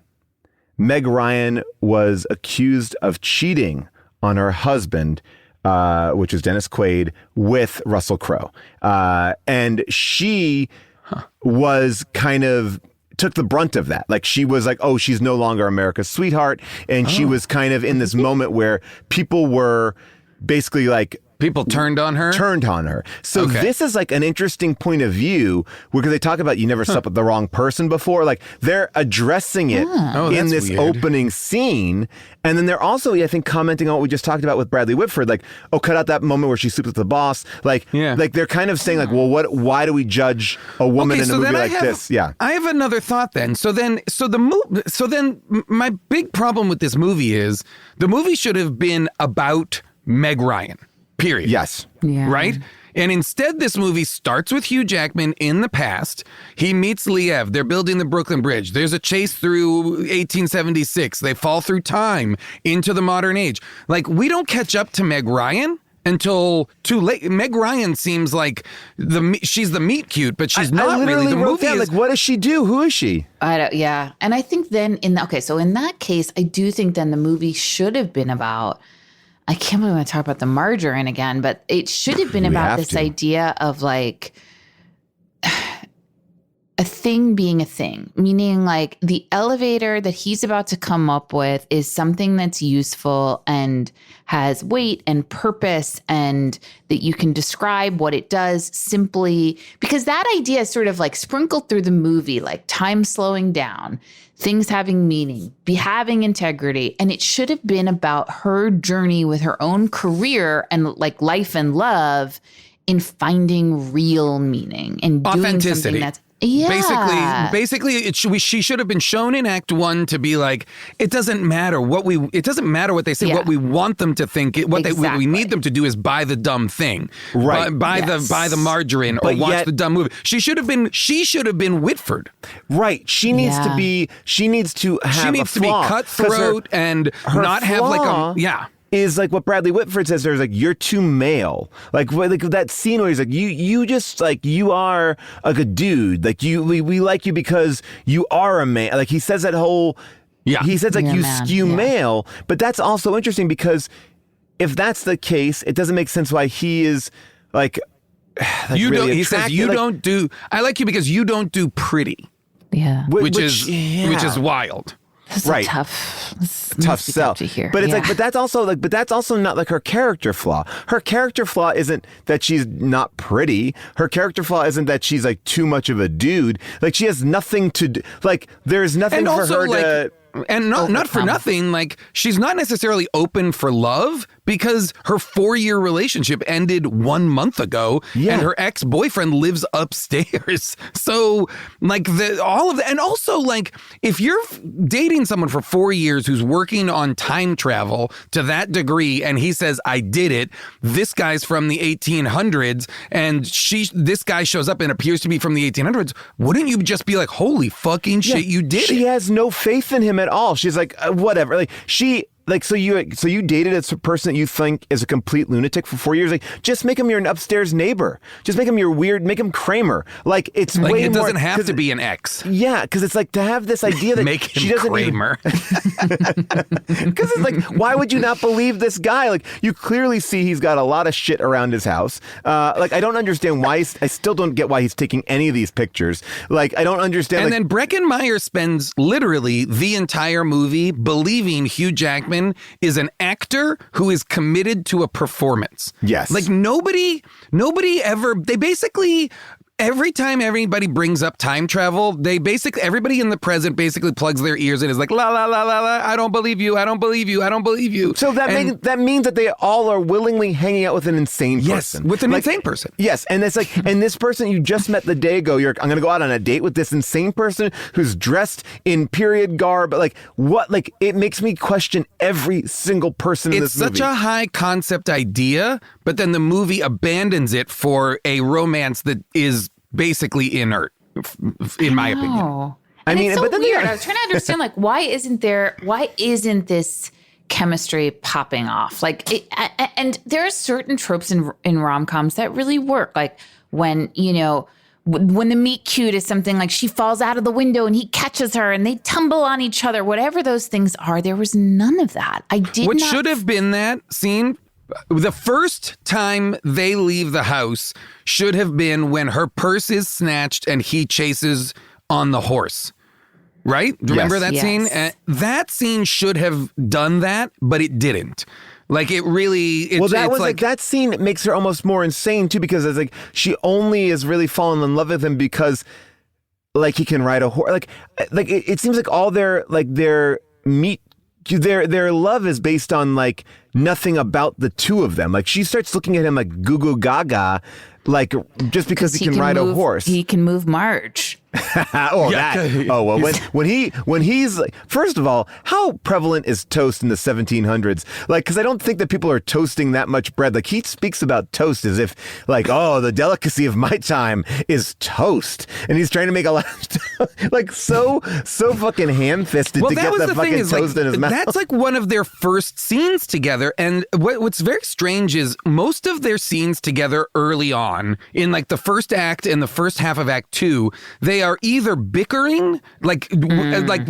Meg Ryan was accused of cheating on her husband, which was Dennis Quaid, with Russell Crowe. And she was kind of took the brunt of that. Like she was like, oh, she's no longer America's sweetheart. And she was kind of in this moment where people were basically like, people turned on her? Turned on her. So this is like an interesting point of view because they talk about you never slept with the wrong person before. Like they're addressing it in this opening scene. And then they're also, I think, commenting on what we just talked about with Bradley Whitford. Like, oh, cut out that moment where she sleeps with the boss. Like they're kind of saying like, well, why do we judge a woman in a movie like this? Yeah. I have another thought then. So then my big problem with this movie is the movie should have been about Meg Ryan. Period. Yes. Yeah. Right? And instead, this movie starts with Hugh Jackman in the past. He meets Liev. They're building the Brooklyn Bridge. There's a chase through 1876. They fall through time into the modern age. Like, we don't catch up to Meg Ryan until too late. Meg Ryan seems like she's the meet cute, but she's not really. The movie is like, what does she do? Who is she? Yeah. And I think then in that case, I do think then the movie should have been about, I can't believe I talk about the margarine again, but it should have been about this idea of like a thing being a thing, meaning like the elevator that he's about to come up with is something that's useful and has weight and purpose and that you can describe what it does simply because that idea is sort of like sprinkled through the movie, like time slowing down, things having meaning, having integrity. And it should have been about her journey with her own career and like life and love in finding real meaning and doing something that's Basically, she should have been shown in Act 1 to be like, it doesn't matter what they say, what we want them to think. What we need them to do is buy the dumb thing, right? Buy the margarine or watch the dumb movie. She should have been Whitford, right? She needs to be. She needs to have. She needs to be cutthroat and not have like a is like what Bradley Whitford says. There's like, you're too male. Like that scene where he's like, you just like, you are like a dude. Like we like you because you are a man. Like he says that whole, he says like you skew male, but that's also interesting because if that's the case, it doesn't make sense why he is like you really don't, he says you don't do, I like you because you don't do pretty. Yeah. Which is wild. That's right. tough sell to hear. But it's like, but that's also not like her character flaw. Her character flaw isn't that she's not pretty. Her character flaw isn't that she's like too much of a dude. Like she has nothing to do. Like there's nothing for her to. And not for nothing, like she's not necessarily open for love because her 4-year relationship ended 1 month ago and her ex-boyfriend lives upstairs. So like all of that. And also like if you're dating someone for 4 years who's working on time travel to that degree and he says, I did it, this guy's from the 1800s and this guy shows up and appears to be from the 1800s, wouldn't you just be like, holy fucking shit, you did it? She has no faith in him at all. She's like, whatever. Like so you dated a person that you think is a complete lunatic for 4 years. Like, just make him your upstairs neighbor. Just make him make him Kramer. Like it's like way it doesn't more, have to be an ex. Yeah, because it's like to have this idea that make him she doesn't Kramer. Because it's like, why would you not believe this guy? Like you clearly see he's got a lot of shit around his house. Like I don't understand why. I still don't get why he's taking any of these pictures. Like I don't understand. And then Breckenmeyer spends literally the entire movie believing Hugh Jackman is an actor who is committed to a performance. Yes. Like nobody ever, they basically every time everybody brings up time travel, everybody in the present basically plugs their ears and is like, la, la, la, la, la, I don't believe you, I don't believe you, I don't believe you. So that means that they all are willingly hanging out with an insane person. Yes, with an insane person. Yes, and it's like, and this person you just met the day ago, I'm going to go out on a date with this insane person who's dressed in period garb. Like, what? Like, it makes me question every single person in this movie. It's such a high concept idea, but then the movie abandons it for a romance that is basically inert, in my opinion. I mean, it's so weird. I was trying to understand, like, why isn't this chemistry popping off? Like, and there are certain tropes in rom-coms that really work. Like when, when the meet cute is something like she falls out of the window and he catches her and they tumble on each other, whatever those things are, there was none of that. What should have been that scene, the first time they leave the house should have been when her purse is snatched and he chases on the horse. Right? Remember that scene? That scene should have done that, but it didn't. Like, it really... that scene makes her almost more insane, too, because it's like she only is really falling in love with him because, like, he can ride a horse. Like it seems like all their love is based on, like, nothing about the two of them. Like, she starts looking at him like goo goo gaga, like, just because he can ride a horse. He can move Marge. When he's like, first of all, how prevalent is toast in the 1700s? Like, because I don't think that people are toasting that much bread. Like, he speaks about toast as if, like, oh, the delicacy of my time is toast, and he's trying to make a lot of stuff, like, so fucking ham-fisted to get the fucking toast in his mouth. That's like one of their first scenes together, and what's very strange is most of their scenes together early on, in like the first act and the first half of Act 2, they are either bickering,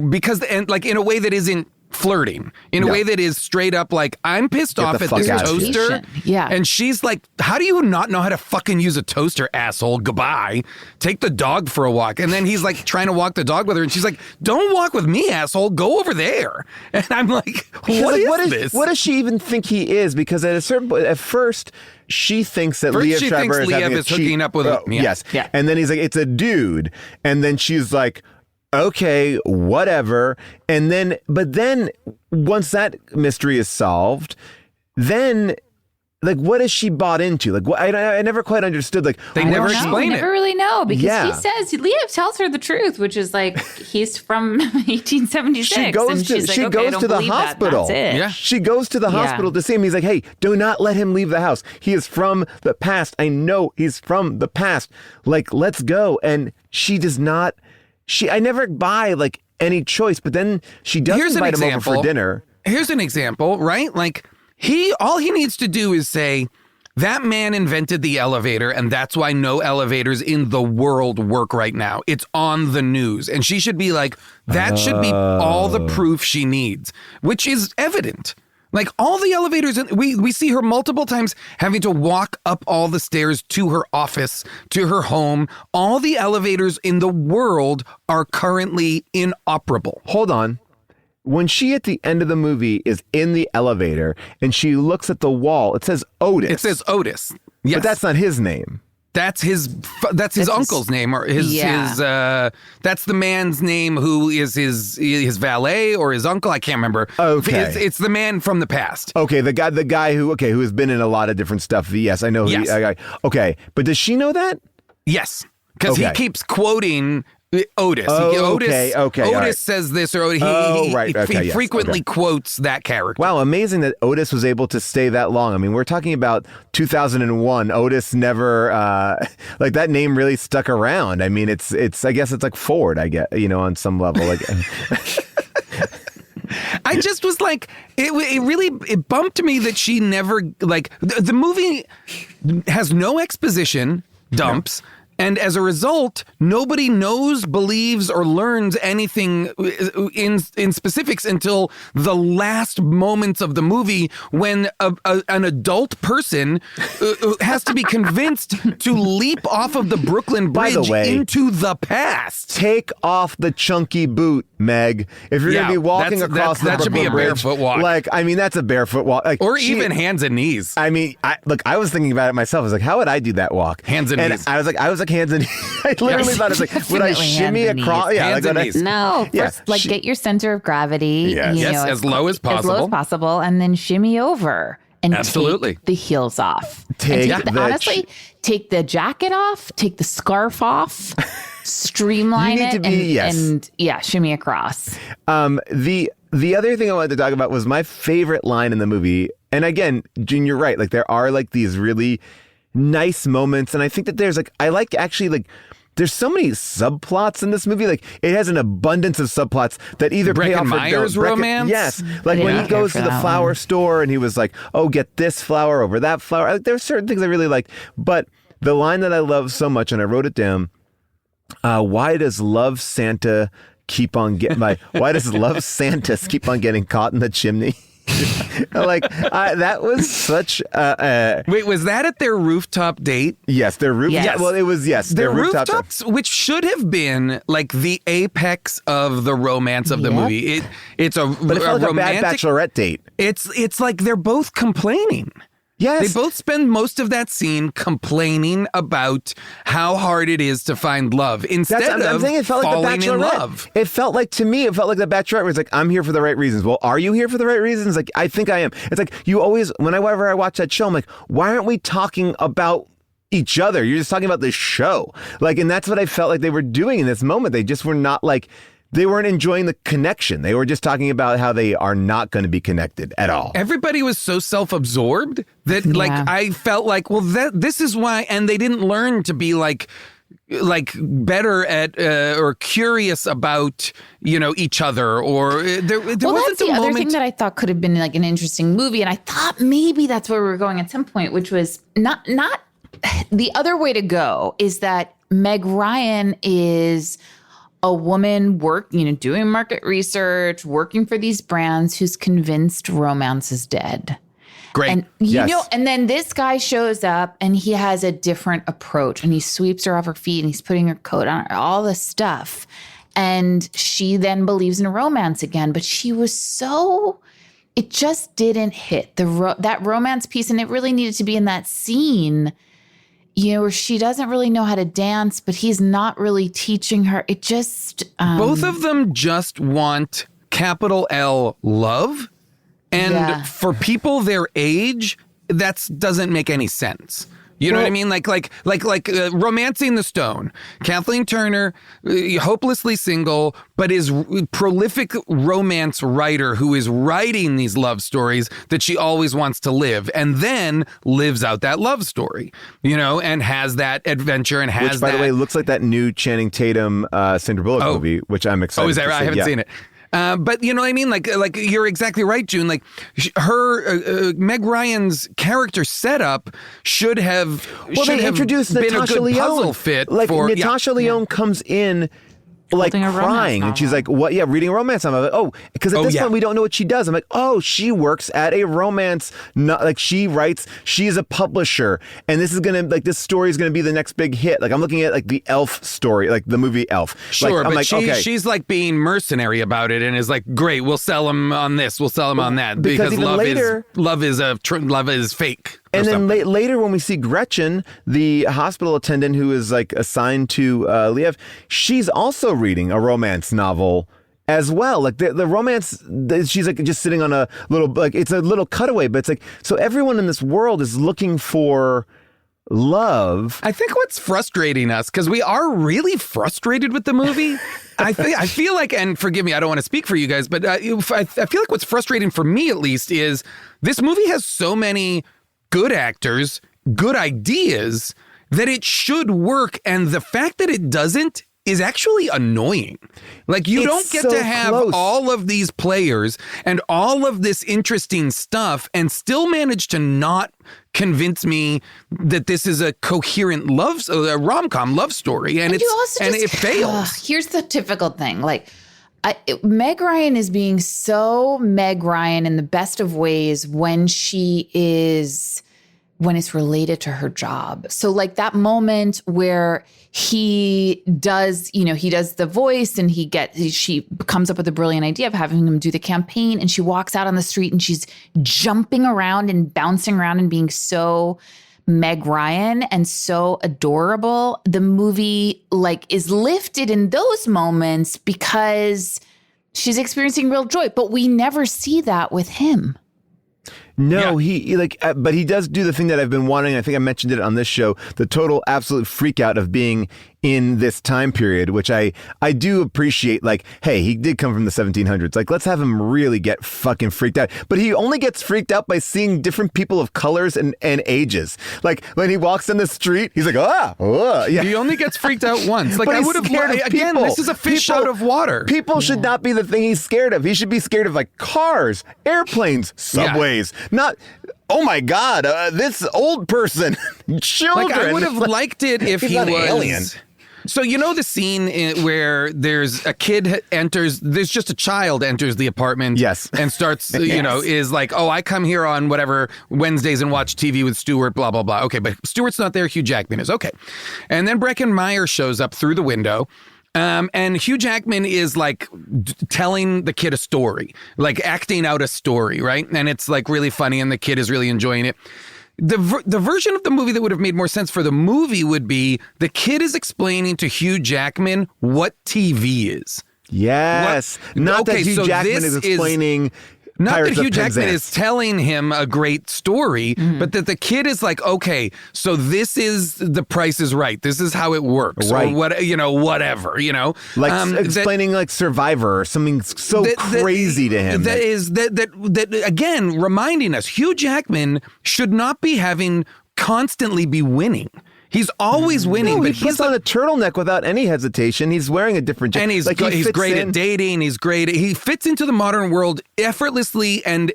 because in a way that isn't flirting, in a way that is straight up like, I'm pissed off at this toaster. Yeah. And she's like, how do you not know how to fucking use a toaster, asshole? Goodbye. Take the dog for a walk. And then he's like trying to walk the dog with her, and she's like, don't walk with me, asshole. Go over there. And I'm like, what is this? What does she even think he is? Because at a certain point, at first, she thinks that Liev Schreiber is hooking up with him. Yes. Yeah. And then he's like, it's a dude. And then she's like, okay, whatever. And then, but then once that mystery is solved, then, like, what is she bought into? Like, what, I never quite understood. Like, they never explain it. We never really know, because he says, Liev tells her the truth, which is like, he's from 1876. She goes to the hospital. Yeah. She goes to the hospital to see him. He's like, hey, do not let him leave the house. He is from the past. I know he's from the past. Like, let's go. And she does not. I never buy, like, any choice, but then she does invite him over for dinner. Here's an example, right? Like, all he needs to do is say, that man invented the elevator, and that's why no elevators in the world work right now. It's on the news. And she should be like, that should be all the proof she needs, which is evident. Like, all the elevators, we see her multiple times having to walk up all the stairs to her office, to her home. All the elevators in the world are currently inoperable. Hold on. When she, at the end of the movie, is in the elevator and she looks at the wall, it says Otis. It says Otis. Yes. But that's not his name. That's his uncle's name, or that's the man's name who is his valet or his uncle. I can't remember. Okay. It's the man from the past. Okay, the guy who has been in a lot of different stuff. Yes, I know. Yes. Okay, but does she know that? Yes, because he keeps quoting Otis. Otis says this, or he frequently quotes that character. Wow, amazing that Otis was able to stay that long. I mean, we're talking about 2001. Otis never, like, that name really stuck around. I mean, it's I guess it's like Ford, I get, on some level. Like, I just was like, it bumped me that she never, like, the movie has no exposition dumps. Yeah. And as a result, nobody knows, believes, or learns anything in specifics until the last moments of the movie, when an adult person has to be convinced to leap off of the Brooklyn Bridge into the past. Take off the chunky boot, Meg. If you're going to be walking across the Brooklyn Bridge. That should be a barefoot walk. Like, I mean, that's a barefoot walk. Like, or even hands and knees. I mean, I was thinking about it myself. I was like, how would I do that walk? Hands and knees. I was like, like hands and knees. I literally thought it's like, would I shimmy across? Yeah, hands and knees. No, first, get your center of gravity. Yes, as low as possible. As low as possible, and then shimmy over. And absolutely take the heels off. Honestly, take the jacket off, take the scarf off, streamline it, and shimmy across. The other thing I wanted to talk about was my favorite line in the movie. And again, June, you're right. Like there are like these really nice moments, and I think that there's there's so many subplots in this movie. Like it has an abundance of subplots that either pay off or Meyer's don't. romance? Yes. Like when he goes to the flower store and he was like, oh, get this flower over that flower. Like, there are certain things I really liked. But the line that I love so much, and I wrote it down, why does love Santa keep on getting why does love Santa keep on getting caught in the chimney? That was such Wait, was that at their rooftop date? Yes, their rooftop. Yes. Well, it was, their rooftops, which should have been like the apex of the romance of the movie. It's but it felt like romantic, a bad bachelorette date. It's like they're both complaining. Yes. They both spend most of that scene complaining about how hard it is to find love instead of falling in love. It felt like, to me, the Bachelorette was like, I'm here for the right reasons. Well, are you here for the right reasons? Like, I think I am. It's like, you always, whenever I watch that show, I'm like, why aren't we talking about each other? You're just talking about this show. Like, and that's what I felt like they were doing in this moment. They just were not like, they weren't enjoying the connection. They were just talking about how they are not going to be connected at all. Everybody was so self-absorbed that I felt like, well, this is why. And they didn't learn to be like better at or curious about, each other, or there wasn't that's the a moment. Other thing that I thought could have been like an interesting movie. And I thought maybe that's where we were going at some point, which was not the other way to go is that Meg Ryan is a woman doing market research, working for these brands, who's convinced romance is dead. Great. And and then this guy shows up and he has a different approach, and he sweeps her off her feet and he's putting her coat on her, all this stuff. And she then believes in romance again, but she was it just didn't hit that romance piece. And it really needed to be in that scene, where she doesn't really know how to dance, but he's not really teaching her. It just... Both of them just want capital L love. And for people their age, that doesn't make any sense. You know what I mean? Like Romancing the Stone. Kathleen Turner, hopelessly single, but is prolific romance writer who is writing these love stories that she always wants to live, and then lives out that love story, and has that adventure and has which, by the way, looks like that new Channing Tatum Sandra Bullock movie, which I'm excited. Oh, is that right? I haven't seen it. But you know what I mean? Like you're exactly right, June. Like her, Meg Ryan's character setup should have introduced been Natasha a good Lyonne. puzzle fit. Like Natasha Lyonne comes in crying, and she's like, "What? Yeah, reading a romance novel." I'm like, "Oh," because at this point we don't know what she does. I'm like, "Oh, she works at a romance. She writes. She's a publisher, and this story is gonna be the next big hit." Like I'm looking at the Elf story, like the movie Elf. Sure, but she's like being mercenary about it, and is like, "Great, we'll sell him on this, we'll sell him on that," because love is fake. And then later, when we see Gretchen, the hospital attendant who is assigned to Liev, she's also reading a romance novel as well. Like the romance, she's just sitting on a little, it's a little cutaway, but it's so everyone in this world is looking for love. I think what's frustrating us, because we are really frustrated with the movie. I feel like, and forgive me, I don't want to speak for you guys, but I feel like what's frustrating for me at least is this movie has so many good actors, good ideas, that it should work. And the fact that it doesn't is actually annoying. Like you don't get to have all of these players and all of this interesting stuff and still manage to not convince me that this is a coherent a rom-com love story. And it fails. Here's the difficult thing. Meg Ryan is being so Meg Ryan in the best of ways when it's related to her job. So that moment where he does the voice and she comes up with a brilliant idea of having him do the campaign, and she walks out on the street and she's jumping around and bouncing around and being so Meg Ryan and so adorable, the movie like is lifted in those moments because she's experiencing real joy, but we never see that with him. No, he like, but he does do the thing that I've been wanting. I think I mentioned it on this show, the total absolute freak out of being in this time period, which I do appreciate. Like, hey, he did come from the 1700s. Like, let's have him really get fucking freaked out. But he only gets freaked out by seeing different people of colors and ages. Like when he walks in the street, he's like, yeah. He only gets freaked out once. Like I would have again, this is a fish out of water. People should not be the thing he's scared of. He should be scared of like cars, airplanes, subways. Not, oh my God, this old person, children. Like I would have liked it if he was an alien. So you know the scene where there's a kid enters, there's just a child enters the apartment, yes, and starts, you know, is like, oh, I come here on whatever Wednesdays and watch TV with Stewart, blah blah blah. Okay, but Stewart's not there. Hugh Jackman is. Okay, and then Breckin Meyer shows up through the window. And Hugh Jackman is like telling the kid a story, like acting out a story, right? And it's like really funny, and the kid is really enjoying it. The version of the movie that would have made more sense for the movie would be the kid is explaining to Hugh Jackman what TV is. Yes. Not that Hugh Jackman is explaining... Not Pirates that Hugh of Jackman Penzance is telling him a great story, but that the kid is like, okay, so this is The Price is Right. This is how it works, right? Or what, you know, whatever, you know, like explaining like Survivor or something so crazy to him. That again, reminding us, Hugh Jackman should not be constantly be winning. He's always winning. No, but he puts on a turtleneck without any hesitation. He's wearing a different jacket. And he's great at dating. He's great. He fits into the modern world effortlessly and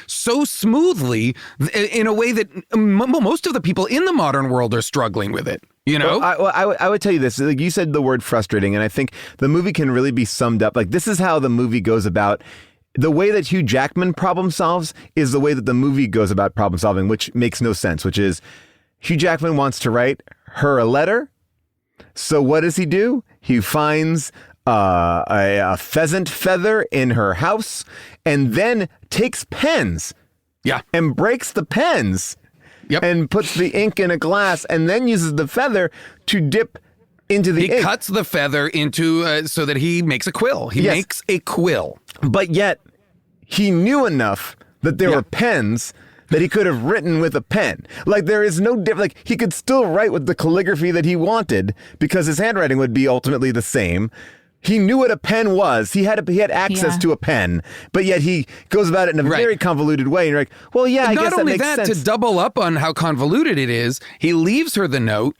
so smoothly in a way that most of the people in the modern world are struggling with it. You know, I would tell you this. Like you said the word frustrating, and I think the movie can really be summed up. Like this is how the movie goes about. The way that Hugh Jackman problem solves is the way that the movie goes about problem solving, which makes no sense, which is Hugh Jackman wants to write her a letter. So what does he do? He finds a pheasant feather in her house and then takes pens. Yeah. And breaks the pens. Yep. And puts the ink in a glass and then uses the feather to dip into the ink. He cuts the feather into so that he makes a quill. He makes a quill. But yet he knew enough that there were pens that he could have written with a pen. Like there is no difference. Like he could still write with the calligraphy that he wanted because his handwriting would be ultimately the same. He knew what a pen was. He had access to a pen, but yet he goes about it in a very convoluted way. And you're like, well, yeah, I guess that makes sense. Not only that, to double up on how convoluted it is, he leaves her the note.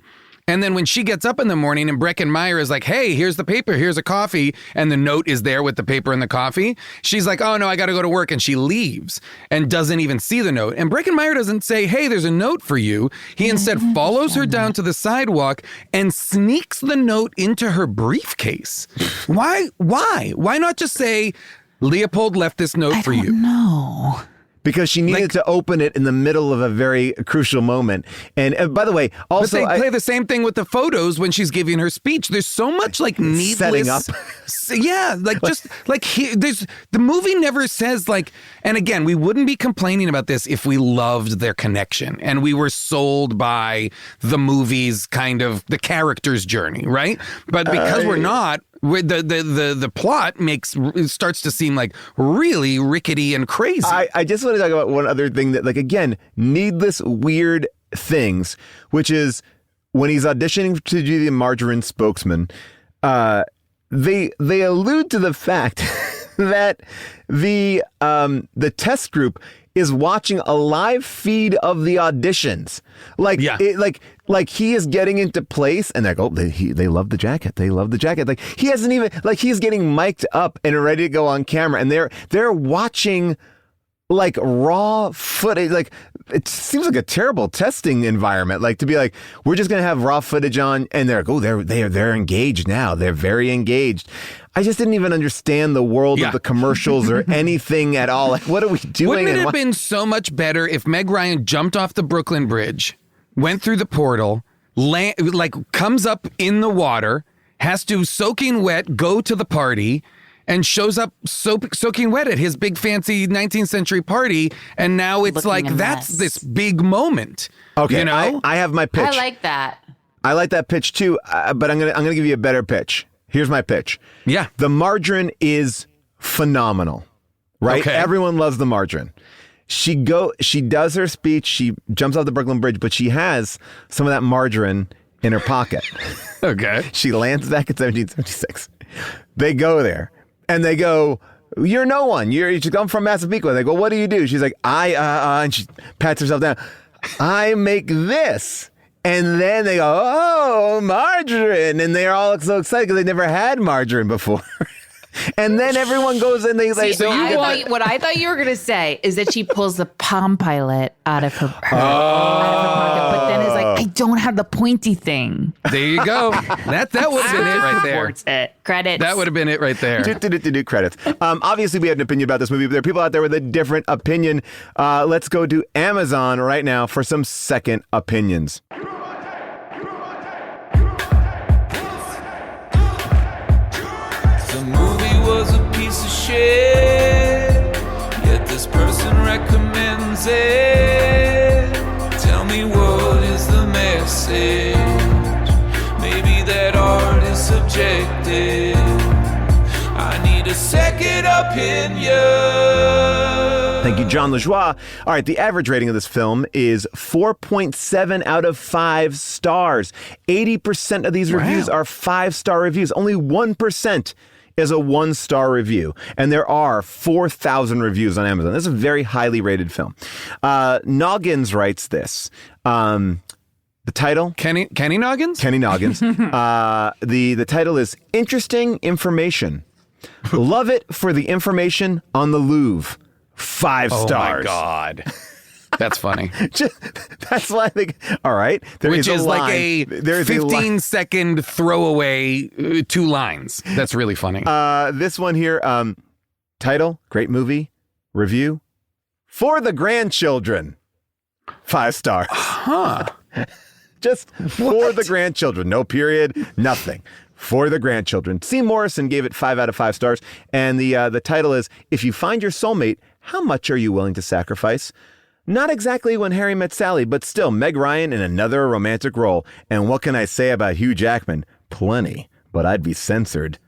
And then when she gets up in the morning and Breckin Meyer is like, hey, here's the paper, here's a coffee, and the note is there with the paper and the coffee, she's like, oh, no, I got to go to work. And she leaves and doesn't even see the note. And Breckin Meyer doesn't say, hey, there's a note for you. He instead follows her down to the sidewalk and sneaks the note into her briefcase. Why? Why not just say, Leopold left this note for you? No. Because she needed to open it in the middle of a very crucial moment. And by the way, also... But they play the same thing with the photos when she's giving her speech. There's so much like needless... Setting up. Yeah, like just like here, the movie never says like... And again, we wouldn't be complaining about this if we loved their connection and we were sold by the movie's kind of the character's journey, right? But because we're not... The plot starts to seem like really rickety and crazy. I just want to talk about one other thing that, like, again, needless, weird things, which is when he's auditioning to do the margarine spokesman, they allude to the fact that the test group is watching a live feed of the auditions. Like he is getting into place and they're like, oh, they love the jacket. They love the jacket. Like he hasn't even, like he's getting mic'd up and ready to go on camera and they're watching like raw footage. Like it seems like a terrible testing environment. Like to be like, we're just going to have raw footage on and they're like, oh, they're engaged now. They're very engaged. I just didn't even understand the world of the commercials or anything at all. Like, what are we doing? Wouldn't it have been so much better if Meg Ryan jumped off the Brooklyn Bridge, went through the portal, comes up in the water, has to soaking wet go to the party, and shows up soaking wet at his big fancy 19th century party. And now it's that's this big moment. Okay, you know? I have my pitch. I like that. I like that pitch too, but I'm gonna give you a better pitch. Here's my pitch. Yeah. The margarine is phenomenal, right? Okay. Everyone loves the margarine. She does her speech. She jumps off the Brooklyn Bridge, but she has some of that margarine in her pocket. Okay. She lands back in 1776. They go there and they go, "You're no one. You come from Massapequa." They go, "What do you do?" She's like, and she pats herself down. "I make this." And then they go, "Oh, margarine." And they're all so excited because they never had margarine before. And then everyone goes and what I thought you were going to say is that she pulls the Palm Pilot out of her pocket, but then is like, "I don't have the pointy thing." There you go. That would have been it right there. Credits. That would have been it right there. Credits. Obviously, we have an opinion about this movie, but there are people out there with a different opinion. Let's go to Amazon right now for some second opinions. Piece of shit, yet this person recommends it. Tell me what is the message? Maybe that art is subjective. I need a second opinion. Thank you, John LaJoie. All right, the average rating of this film is 4.7 out of 5 stars. 80% of these reviews are 5-star reviews. Only 1% is a 1-star review. And there are 4,000 reviews on Amazon. This is a very highly rated film. Noggins writes this. The title? Kenny Noggins? Kenny Noggins. The title is Interesting Information. Love it for the information on the Louvre. 5 stars. Oh my God. That's funny. That's why I think, all right. Which is like a 15-second throwaway 2 lines. That's really funny. This one here, title, great movie, review, for the grandchildren. 5 stars. Huh. Just for the grandchildren. No period, nothing. For the grandchildren. C. Morrison gave it 5 out of 5 stars. And the title is, If You Find Your Soulmate, How Much Are You Willing to Sacrifice? Not exactly When Harry Met Sally, but still Meg Ryan in another romantic role. And what can I say about Hugh Jackman? Plenty, but I'd be censored.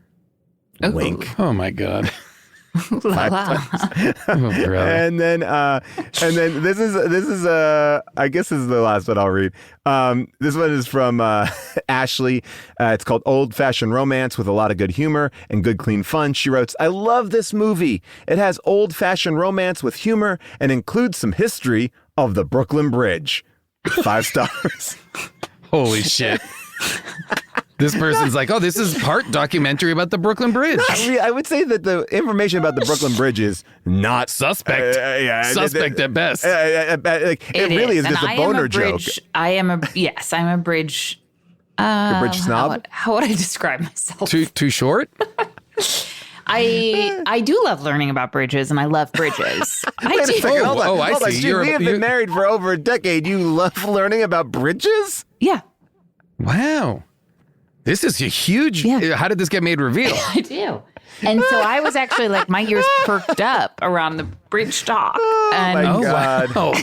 Ooh. Wink. Oh my God. 5 times. And then this is I guess this is the last one I'll read. This one is from Ashley. It's called Old Fashioned Romance with a lot of good humor and good clean fun. She wrote, "I love this movie. It has old fashioned romance with humor and includes some history of the Brooklyn Bridge." 5 stars. Holy shit. This person's like, "Oh, this is part documentary about the Brooklyn Bridge." I would say that the information about the Brooklyn Bridge is not suspect. Suspect at best. It really is just a boner joke. I'm a bridge. You're a bridge snob? How would I describe myself? Too short? I do love learning about bridges, and I love bridges. Wait a second, hold on. I see. We have been married for over a decade. You love learning about bridges? Yeah. Wow. This is a huge. Yeah. How did this get made reveal? I do. And so I was actually like, my ears perked up around the bridge talk. Oh my God. Wow.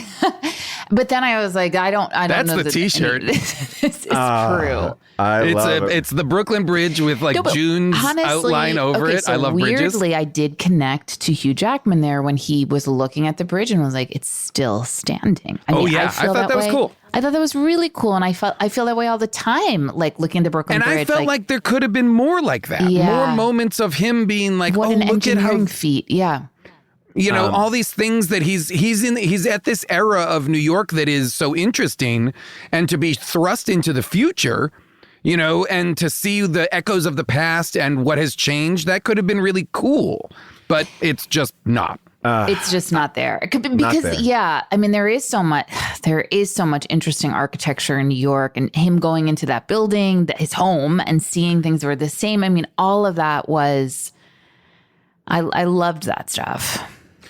But then I was like, I don't That's know. That's the T-shirt. This is true. It's the Brooklyn Bridge with like June's outline over it. So I love bridges. Weirdly, I did connect to Hugh Jackman there when he was looking at the bridge and was like, it's still standing. I thought that was cool. I thought that was really cool, and I feel that way all the time, like looking at the Brooklyn Bridge. And I felt like there could have been more like that. Yeah. More moments of him being like, what an look at how feat. Yeah. You know, all these things that he's at this era of New York that is so interesting, and to be thrust into the future, you know, and to see the echoes of the past and what has changed, that could have been really cool, but it's just not. It's just not there. Because, yeah, I mean, there is so much interesting architecture in New York, and him going into that building, his home, and seeing things were the same. I mean, all of that was, I loved that stuff.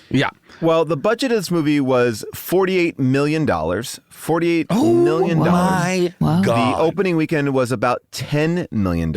Yeah. Well, the budget of this movie was $48 million. $48 million. My God. The opening weekend was about $10 million,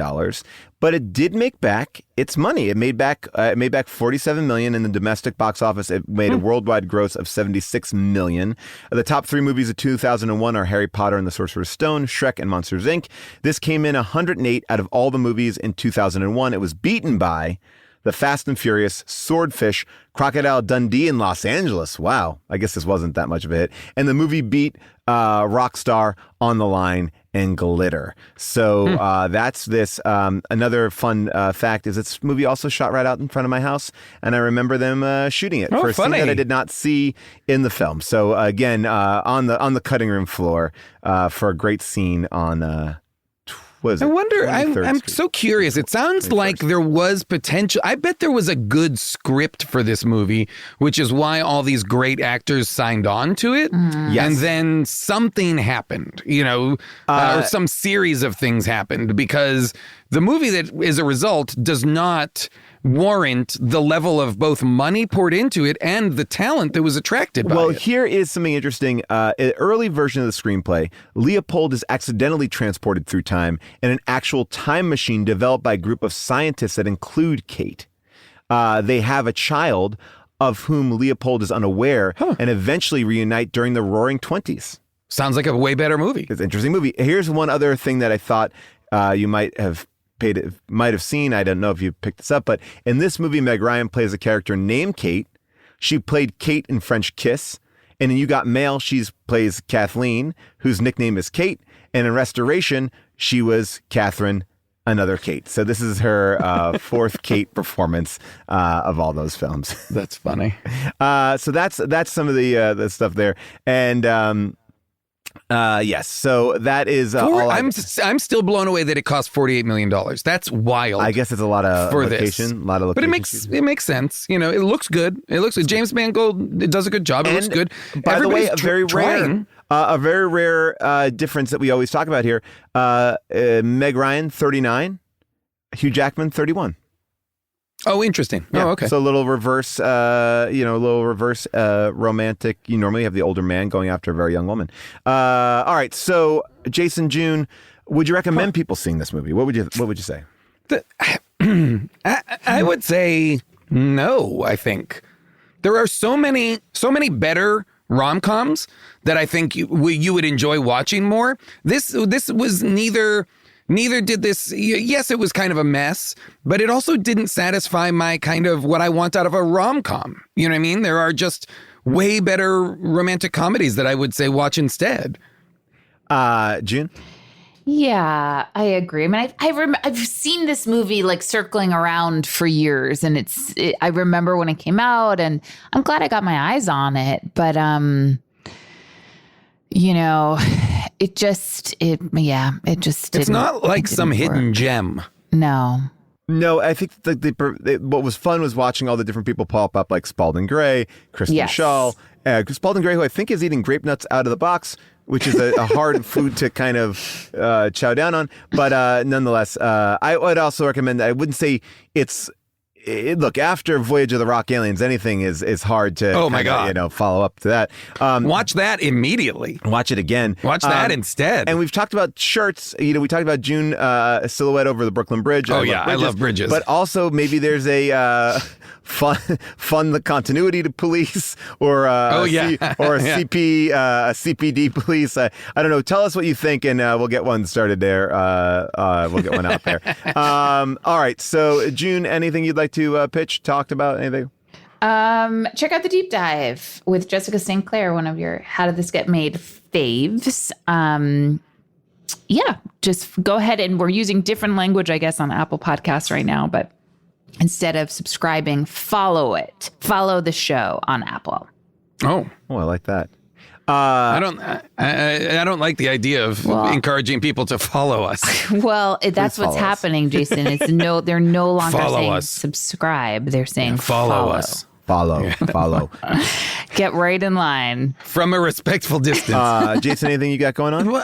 but it did make back its money. It made back $47 million in the domestic box office. It made a worldwide gross of $76 million. The top three movies of 2001 are Harry Potter and the Sorcerer's Stone, Shrek, and Monsters, Inc. This came in 108 out of all the movies in 2001. It was beaten by The Fast and Furious, Swordfish, Crocodile Dundee in Los Angeles. Wow. I guess this wasn't that much of a hit. And the movie beat Rockstar, On the Line, and Glitter. So that's this. Another fun fact is this movie also shot right out in front of my house. And I remember them shooting it for a scene that I did not see in the film. So again, on the cutting room floor for a great scene on I wonder, I'm so curious. It sounds like there was potential. I bet there was a good script for this movie, which is why all these great actors signed on to it. Yes. And then something happened, or some series of things happened, because the movie that is a result does not warrant the level of both money poured into it and the talent that was attracted by it. Well, here is something interesting. An early version of the screenplay, Leopold is accidentally transported through time in an actual time machine developed by a group of scientists that include Kate. They have a child of whom Leopold is unaware and eventually reunite during the Roaring '20s. Sounds like a way better movie. It's an interesting movie. Here's one other thing that I thought you might have seen. I don't know if you picked this up, but in this movie, Meg Ryan plays a character named Kate. She played Kate in French Kiss. And in You Got Mail, she plays Kathleen, whose nickname is Kate. And in Restoration, she was Catherine, another Kate. So this is her fourth Kate performance of all those films. That's funny. So that's some of the stuff there. And yes, so that is all. I'm still blown away that it cost $48 million. That's wild. I guess it's a lot of location, but it makes sense. It looks good. James Mangold does a good job. It looks good. By the way, a very rare difference that we always talk about here. Meg Ryan 39, Hugh Jackman 31. Oh, interesting. Yeah. Oh, okay. So a little reverse, romantic. You normally have the older man going after a very young woman. All right. So Jason, June, would you recommend people seeing this movie? What would you say? I would say no. I think there are so many better rom-coms that I think you would enjoy watching more. This was neither did this. Yes, it was kind of a mess, but it also didn't satisfy my kind of what I want out of a rom-com. You know what I mean? There are just way better romantic comedies that I would say watch instead. June? Yeah, I agree. I mean, I've seen this movie like circling around for years, and I remember when it came out, and I'm glad I got my eyes on it. But it just it's not like some hidden gem. No, I think what was fun was watching all the different people pop up, like Spalding Gray, Kristen Schaal. Spalding Gray, who I think is eating grape nuts out of the box, which is a hard food to kind of chow down on. But nonetheless, I would also recommend that. I wouldn't say look, after Voyage of the Rock Aliens, anything is hard to follow up to that. Watch that immediately. Watch it again. Watch that instead. And we've talked about shirts. We talked about June silhouette over the Brooklyn Bridge. I love bridges. But also maybe there's a fund the continuity to police or a CPD police. I don't know. Tell us what you think, and we'll get one started there. We'll get one out there. All right. So June, anything you'd like to pitch? Talked about anything? Check out the deep dive with Jessica St. Clair, one of your How Did This Get Made faves. Just go ahead, and we're using different language, I guess, on Apple Podcasts right now, but instead of subscribing, follow it. Follow the show on Apple. Oh, I like that. I don't like the idea of encouraging people to follow us. Well, that's what's happening, Jason. They're no longer saying us. subscribe. They're saying follow us. Follow. Get right in line. From a respectful distance. Jason, anything you got going on? No.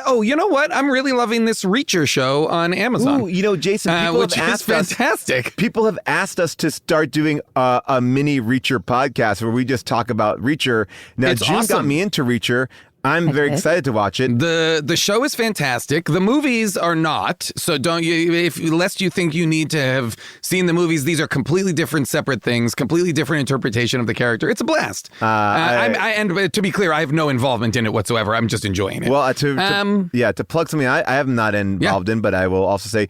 Oh, you know what? I'm really loving this Reacher show on Amazon. Ooh, Jason, people which have is asked fantastic. People have asked us to start doing a mini Reacher podcast where we just talk about Reacher. Now, It's June got awesome. me into Reacher. I'm very excited to watch it. The show is fantastic. The movies are not. So don't you, lest you think you need to have seen the movies, these are completely different, separate things, completely different interpretation of the character. It's a blast. And to be clear, I have no involvement in it whatsoever. I'm just enjoying it. Well, to plug something I am not involved in, but I will also say,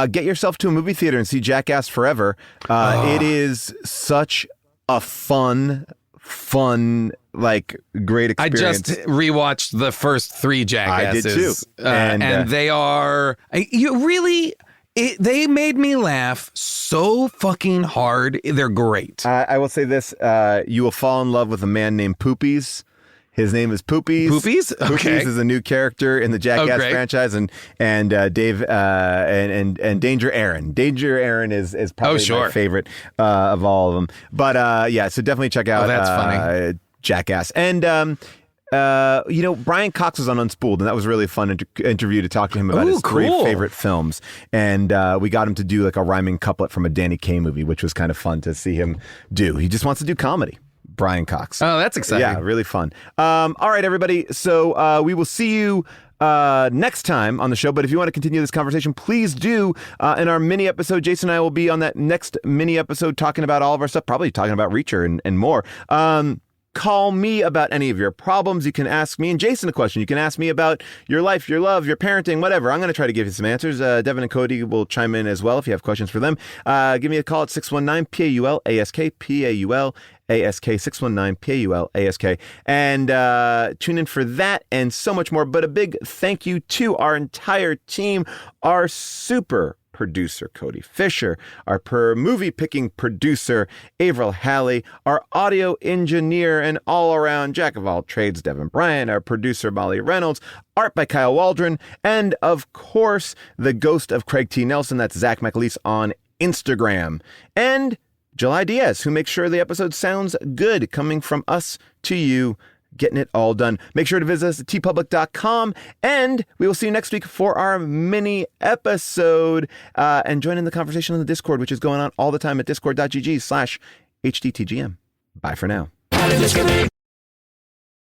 get yourself to a movie theater and see Jackass Forever. It is such a fun, great experience. I just rewatched the first 3 Jackasses. I did too. And they are, they made me laugh so fucking hard. They're great. I will say this, you will fall in love with a man named Poopies. His name is Poopies. Poopies? Okay. Poopies is a new character in the Jackass franchise, and Dave and Danger Aaron. Danger Aaron is probably my favorite of all of them. But so definitely check out. That's funny. Jackass. And Brian Cox was on Unspooled, and that was really a fun interview to talk to him about his 3 favorite films. And we got him to do like a rhyming couplet from a Danny Kaye movie, which was kind of fun to see him do. He just wants to do comedy. Brian Cox. Oh, that's exciting. Yeah, really fun. All right, everybody. So we will see you next time on the show. But if you want to continue this conversation, please do. In our mini episode, Jason and I will be on that next mini episode talking about all of our stuff, probably talking about Reacher and more. Call me about any of your problems. You can ask me and Jason a question. You can ask me about your life, your love, your parenting, whatever. I'm going to try to give you some answers. Devin and Cody will chime in as well if you have questions for them. Give me a call at 619-PAUL-ASK, PAUL-ASK, 619-PAUL-ASK. And tune in for that and so much more. But a big thank you to our entire team, our super producer, Cody Fisher, our movie picking producer, Avril Halley, our audio engineer and all around jack of all trades, Devin Bryant, our producer, Molly Reynolds, art by Kyle Waldron, and of course, the ghost of Craig T. Nelson, that's Zach McAleese on Instagram. And July Diaz, who makes sure the episode sounds good, coming from us to you, getting it all done. Make sure to visit us at tpublic.com, and we will see you next week for our mini episode. And join in the conversation on the Discord, which is going on all the time at discord.gg/HDTGM. Bye for now.